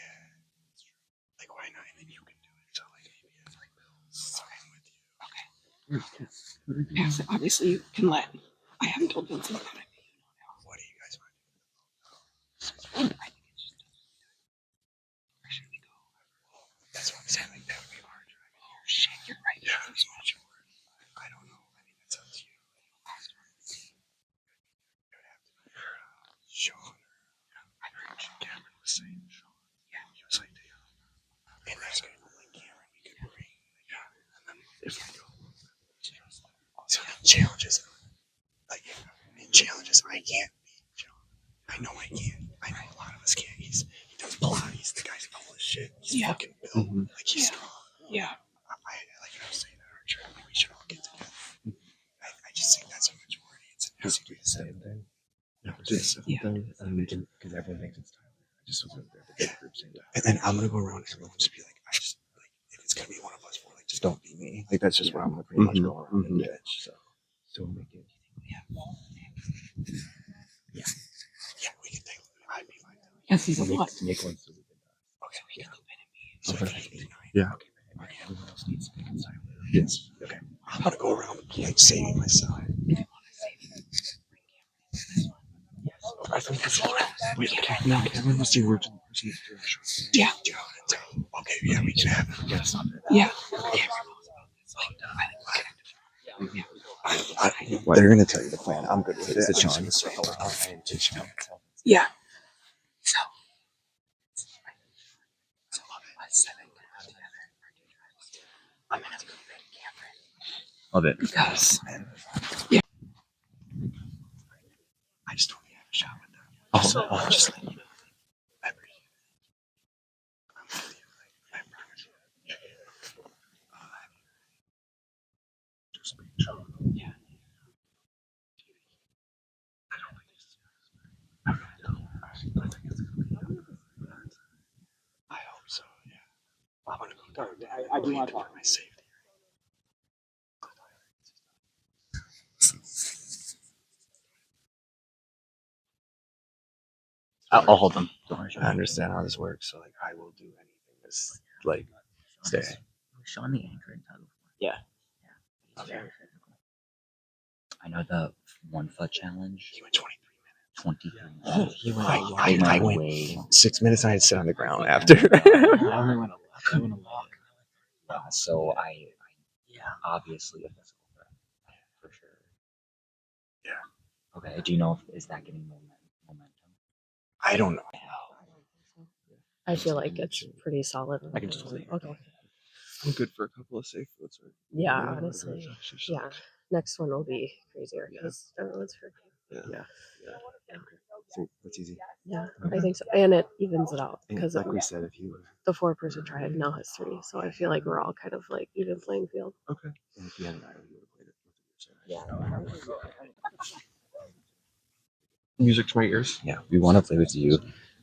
Like, why not? And then you can do it. So, like, maybe it's like Bill's with you. Okay. Yeah, so obviously you can let. I haven't told Vincent about it. What do you guys want to do? challenges, like in challenges, I can't beat John. I know I can't. I know a lot of us can't. He does Pilates. The guy's cool as shit. He's fucking built. Like he's strong. Yeah. I like I was saying at our trip, like, we should all get together. I just think that's a majority. It's an easy to say. No, just because everyone thinks it's time. I just was there. And then I'm gonna go around and everyone just be like, I just like if it's gonna be one of us four, like just don't be me. Like that's just what I'm gonna pretty much go around and bitch. So we'll make it. Yeah, we can take. I'd be fine. Yes, he's a lot. Make one so we can. Okay, we can go in and be. So like 8, 9. Yeah. Okay. Everyone else needs to pick and silent. Yes. Okay. I'm gonna go around like saving myself. I think that's all right. Wait, okay. Now, everyone must see words in the person. Yeah. Okay, yeah, we can have it. We gotta stop it. Yeah. They're gonna tell you the plan. I'm good with it. It's a I'm challenge. just gonna Yeah. So. I'm gonna go Love it. because. Yeah. I just don't have a shot with them. Oh, just like you. Yeah. I hope so. Yeah. I'm gonna go. I do want to talk my safety. I'll hold them. Don't worry. I understand how this works, so like I will do anything to like stay. Sean the anchor in title 4. Yeah. Okay. I know the 1 foot challenge. He went 23 minutes. Oh, he went. I went 6 minutes and I had to sit on the ground after. I only went 11. So I obviously a physical threat for sure. Yeah. Okay. Do you know if is that getting momentum? I don't know. I feel like it's pretty solid. I can totally. Okay. I'm good for a couple of safe foots. Yeah, honestly. Yeah. Next one will be crazier because everyone's hurt. Yeah. So that's easy. Yeah, I think so. And it evens it out because like we said, if you the 4-person tribe now has 3. So I feel like we're all kind of like even playing field. okay. And if you had an idol, you would have played it. Yeah. Music to my ears. Yeah, we want to play with you.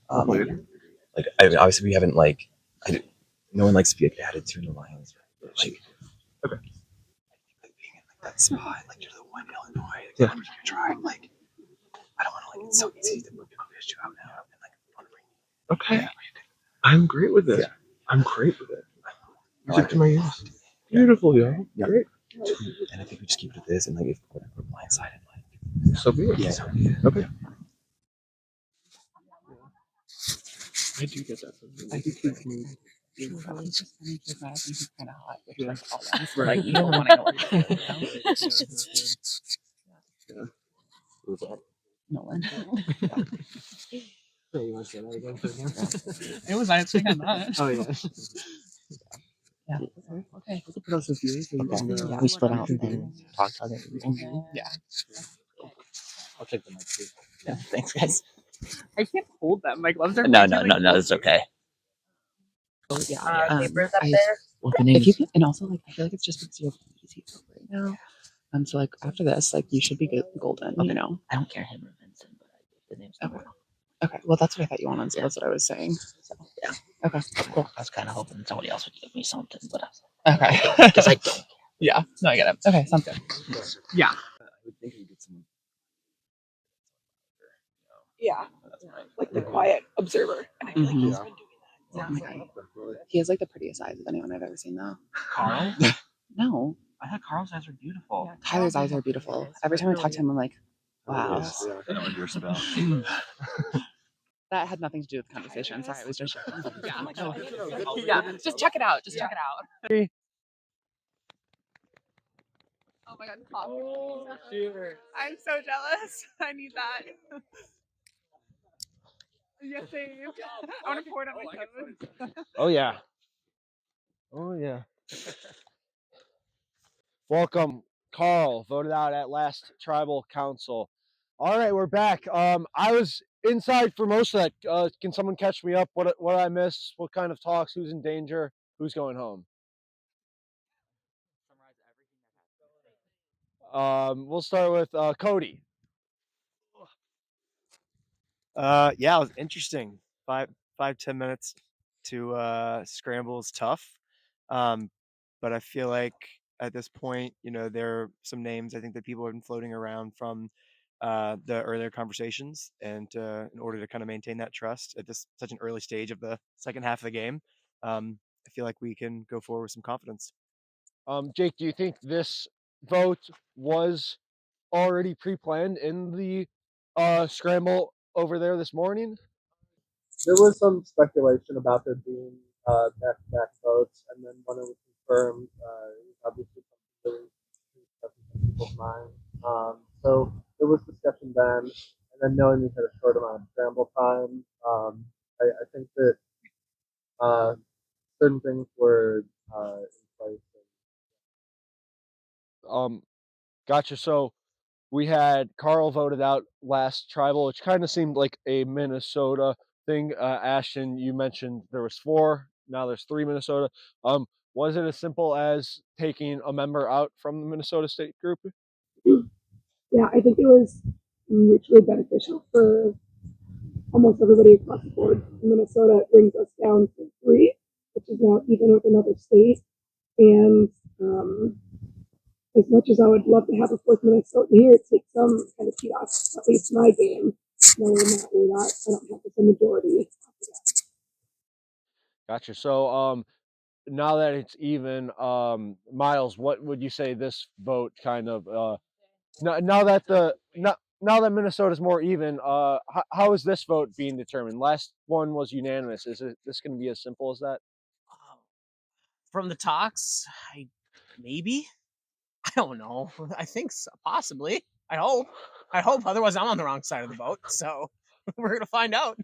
Like I mean, obviously we haven't like no one likes to be like added to in the Lions. Like Okay. Like being in like that spot, like you're the one Illinois, like the numbers you're trying, like I don't want to like it's so easy to put you out now and like want to bring you. okay, I'm great with it. Yeah. I'm great with it. Music to my ears. Beautiful, yo. Yeah. Great. And I think we just keep it at this, and like if we're blindsided, like So be it. yeah. Okay. I do get that from you. I think he's beautiful. He's just kind of dramatic and he's kind of hot, which like all that. Right. Like you don't want to know what Yeah. Who's that? Nolan. So you want to say that again for him? It was actually kind of. Oh yeah. Yeah. Okay. We'll put out some feelings. Yeah, we split out and talked about it. Yeah. I'll take the mic too. Yeah, thanks, guys. I can't hold them. My gloves are. No, it's okay. Oh yeah. Papers up I- there. Well, the name. If you can, and also like I feel like it's just because you have easy stuff right now. So like after this, like you should be good, golden. Okay. You know. I don't care him or Vincent, but the name's Okay. Okay. Well, that's what I thought you wanted. So that's what I was saying. So, yeah. Okay. Cool. I was kind of hoping somebody else would give me something, but Okay. because I don't. Yeah. No, I get it. Okay. Sounds good. Yeah. I would think you get some. Yeah. Like the quiet observer. And I feel like he's been doing that. Oh my god. He has like the prettiest eyes of anyone I've ever seen, though. Carl? No. I thought Carl's eyes were beautiful. Tyler's eyes are beautiful. Every time I talk to him, I'm like, wow. I know what you're about. That had nothing to do with the conversation. Sorry, I was just. Yeah. Oh, Yeah. Just check it out. Just check it out. Oh my god, coffee. I'm so jealous. I need that. Yes, same. I want to pour it on my toes. Oh yeah. Oh yeah. Welcome, Carl voted out at last tribal council. All right, we're back. I was inside for most of that. Can someone catch me up? What I missed? What kind of talks? Who's in danger? Who's going home? We'll start with Cody. Yeah, it was interesting. 10 minutes to scramble is tough. But I feel like at this point, there are some names I think that people have been floating around from the earlier conversations, and in order to kind of maintain that trust at this such an early stage of the second half of the game, I feel like we can go forward with some confidence. Jake, do you think this vote was already pre-planned in the scramble over there this morning? There was some speculation about there being back-to-back votes, and then when it was confirmed, it was obviously something that was stuck in people's minds. So there was discussion then, and then knowing we had a short amount of scramble time, I think that certain things were in place. Gotcha. So we had Carl voted out last tribal, which kind of seemed like a Minnesota thing. Ashton, you mentioned there was 4. Now there's 3 Minnesota. Was it as simple as taking a member out from the Minnesota State group? Yeah, I think it was mutually beneficial for almost everybody across the board. Minnesota brings us down to 3, which is now even with another state. And as much as I would love to have a 4th Minnesota here, it takes some kind of heat off, at least my game, knowing that I don't have the majority. Gotcha. So now that it's even, Miles, what would you say this vote kind of now that Minnesota's more even, how is this vote being determined? Last one was unanimous. Is this going to be as simple as that? From the talks, maybe. I don't know. I think so, possibly. I hope. Otherwise, I'm on the wrong side of the boat. So we're gonna find out.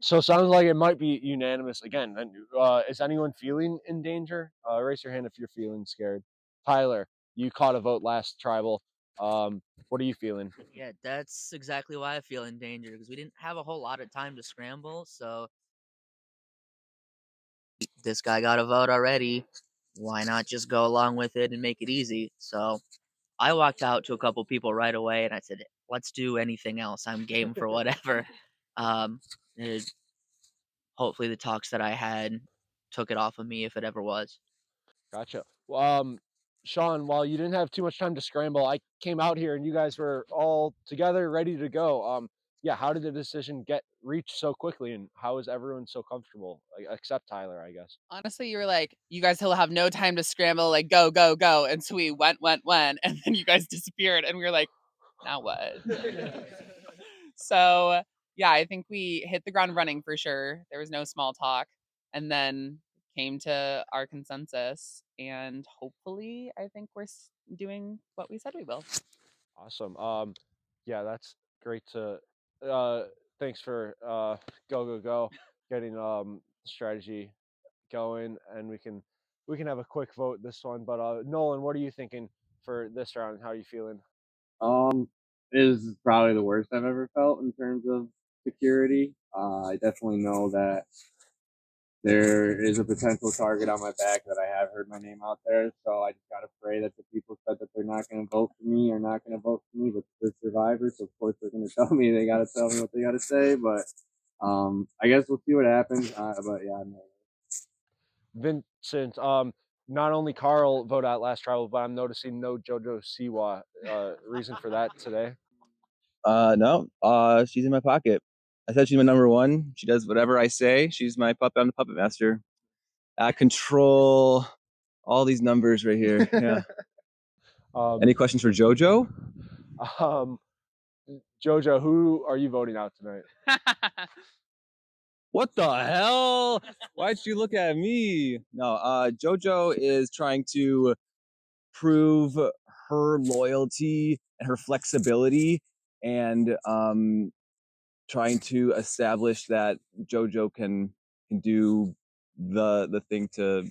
So it sounds like it might be unanimous again. And is anyone feeling in danger? Raise your hand if you're feeling scared. Tyler, you caught a vote last tribal. What are you feeling? Yeah, that's exactly why I feel in danger, because we didn't have a whole lot of time to scramble. So this guy got a vote already. Why not just go along with it and make it easy? So I walked out to a couple people right away, and I said, "Let's do anything else. I'm game for whatever." It, hopefully, the talks that I had took it off of me if it ever was. Gotcha. Sean, while you didn't have too much time to scramble, I came out here and you guys were all together, ready to go. Yeah, how did the decision get reached so quickly, and how is everyone so comfortable, except Tyler, I guess? Honestly, you were like, you guys will have no time to scramble, like go, go, go. And so we went, and then you guys disappeared, and we were like, now what? So yeah, I think we hit the ground running for sure. There was no small talk, and then came to our consensus, and hopefully I think we're doing what we said we will. Awesome. Yeah, that's great to thanks for go getting strategy going, and we can have a quick vote this one. But Nolan, what are you thinking for this round? How are you feeling? Is probably the worst I've ever felt in terms of security. I definitely know that there is a potential target on my back that I have heard my name out there. So I just got to pray that the people said that they're not going to vote for me are not going to vote for me, but they're survivors. So of course they're going to tell me, they got to tell me what they got to say. But I guess we'll see what happens. But yeah, I'm Vincent, not only Carl voted out last tribal, but I'm noticing no JoJo Siwa. Reason for that today? No. She's in my pocket. I said she's my number 1. She does whatever I say. She's my puppet. I'm the puppet master. I control all these numbers right here. Yeah. Any questions for JoJo? JoJo, who are you voting out tonight? What the hell? Why'd you look at me? No, JoJo is trying to prove her loyalty and her flexibility, and trying to establish that JoJo can do the thing to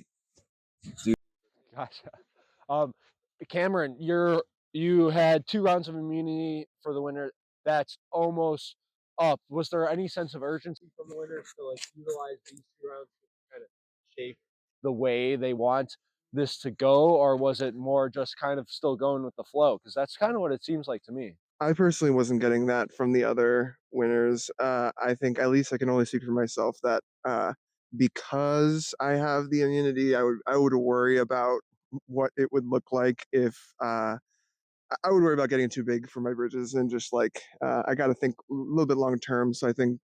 do. Gotcha. Cameron, you had 2 rounds of immunity for the winner. That's almost up. Was there any sense of urgency from the winners to like utilize these 2 rounds to kind of shape the way they want this to go, or was it more just kind of still going with the flow? Because that's kind of what it seems like to me. I personally wasn't getting that from the other winners. I think, at least I can only speak for myself, that because I have the immunity, I would worry about what it would look like if I would worry about getting too big for my bridges, and just like I got to think a little bit long term. So I think,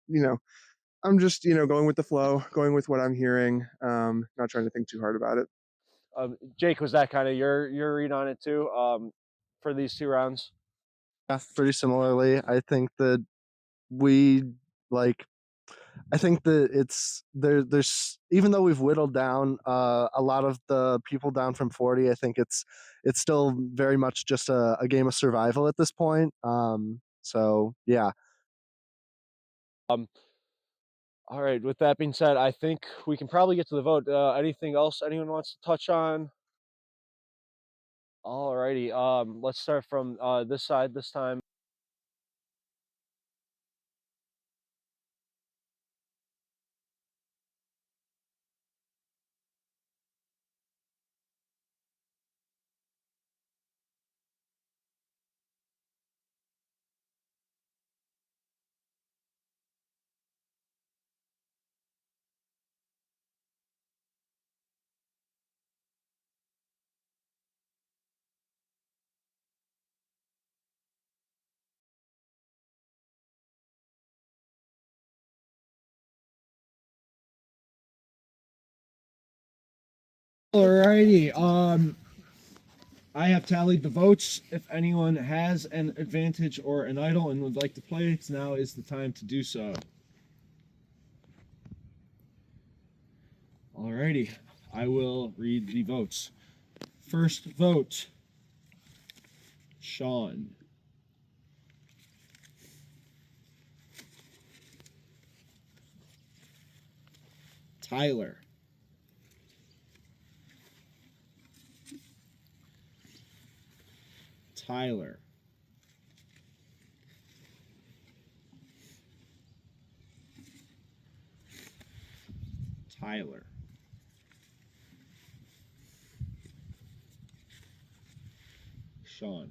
I'm just, going with the flow, going with what I'm hearing, not trying to think too hard about it. Jake, was that kind of your read on it too, for these 2 rounds? Yeah, pretty similarly. I think that we like. I think that it's there's even though we've whittled down a lot of the people down from 40, I think it's still very much just a game of survival at this point. So yeah. All right. With that being said, I think we can probably get to the vote. Anything else anyone wants to touch on? All righty. Let's start from this side this time. Alrighty. I have tallied the votes. If anyone has an advantage or an idol and would like to play, now is the time to do so. Alrighty. I will read the votes. First vote, Sean. Tyler. Tyler. Tyler. Sean.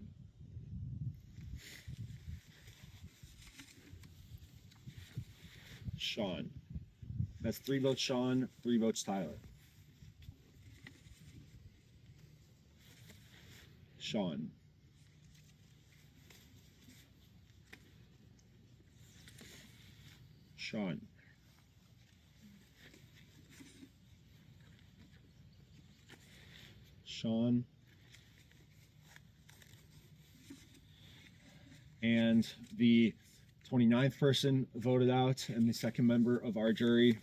Sean. That's 3 votes Sean, 3 votes Tyler. Sean. Sean. Sean. And the 29th person voted out, and the second member of our jury,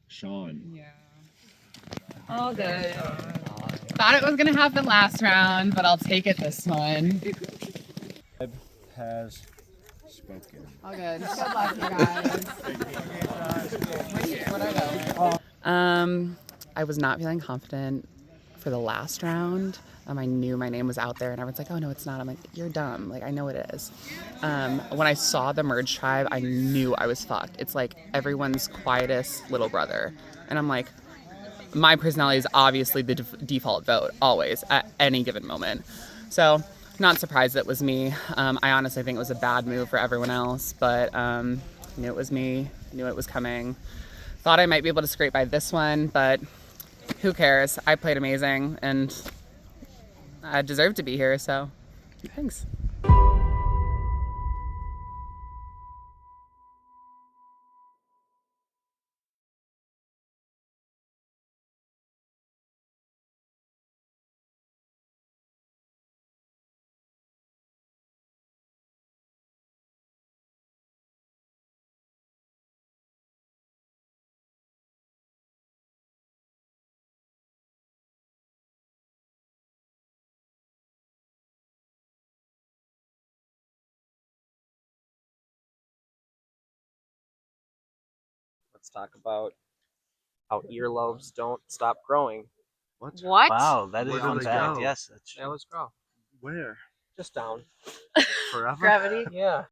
Sean. Yeah. All good. Thought it was gonna happen last round, but I'll take it this one. Has spoken. All good. Good luck, you guys. I was not feeling confident for the last round. I knew my name was out there, and everyone's like, "Oh no, it's not." I'm like, "You're dumb. Like I know it is." When I saw the merge tribe, I knew I was fucked. It's like everyone's quietest little brother, and I'm like, my personality is obviously the default vote always at any given moment. So not surprised it was me. I honestly think it was a bad move for everyone else, but knew it was me, knew it was coming. Thought I might be able to scrape by this one, but who cares? I played amazing and I deserve to be here, so thanks. Let's talk about how earlobes don't stop growing. What? What? Wow, that is Where a fun did they fact. go? Yes, that's Yeah, let's go. Where? Just down. Forever? Gravity. Yeah.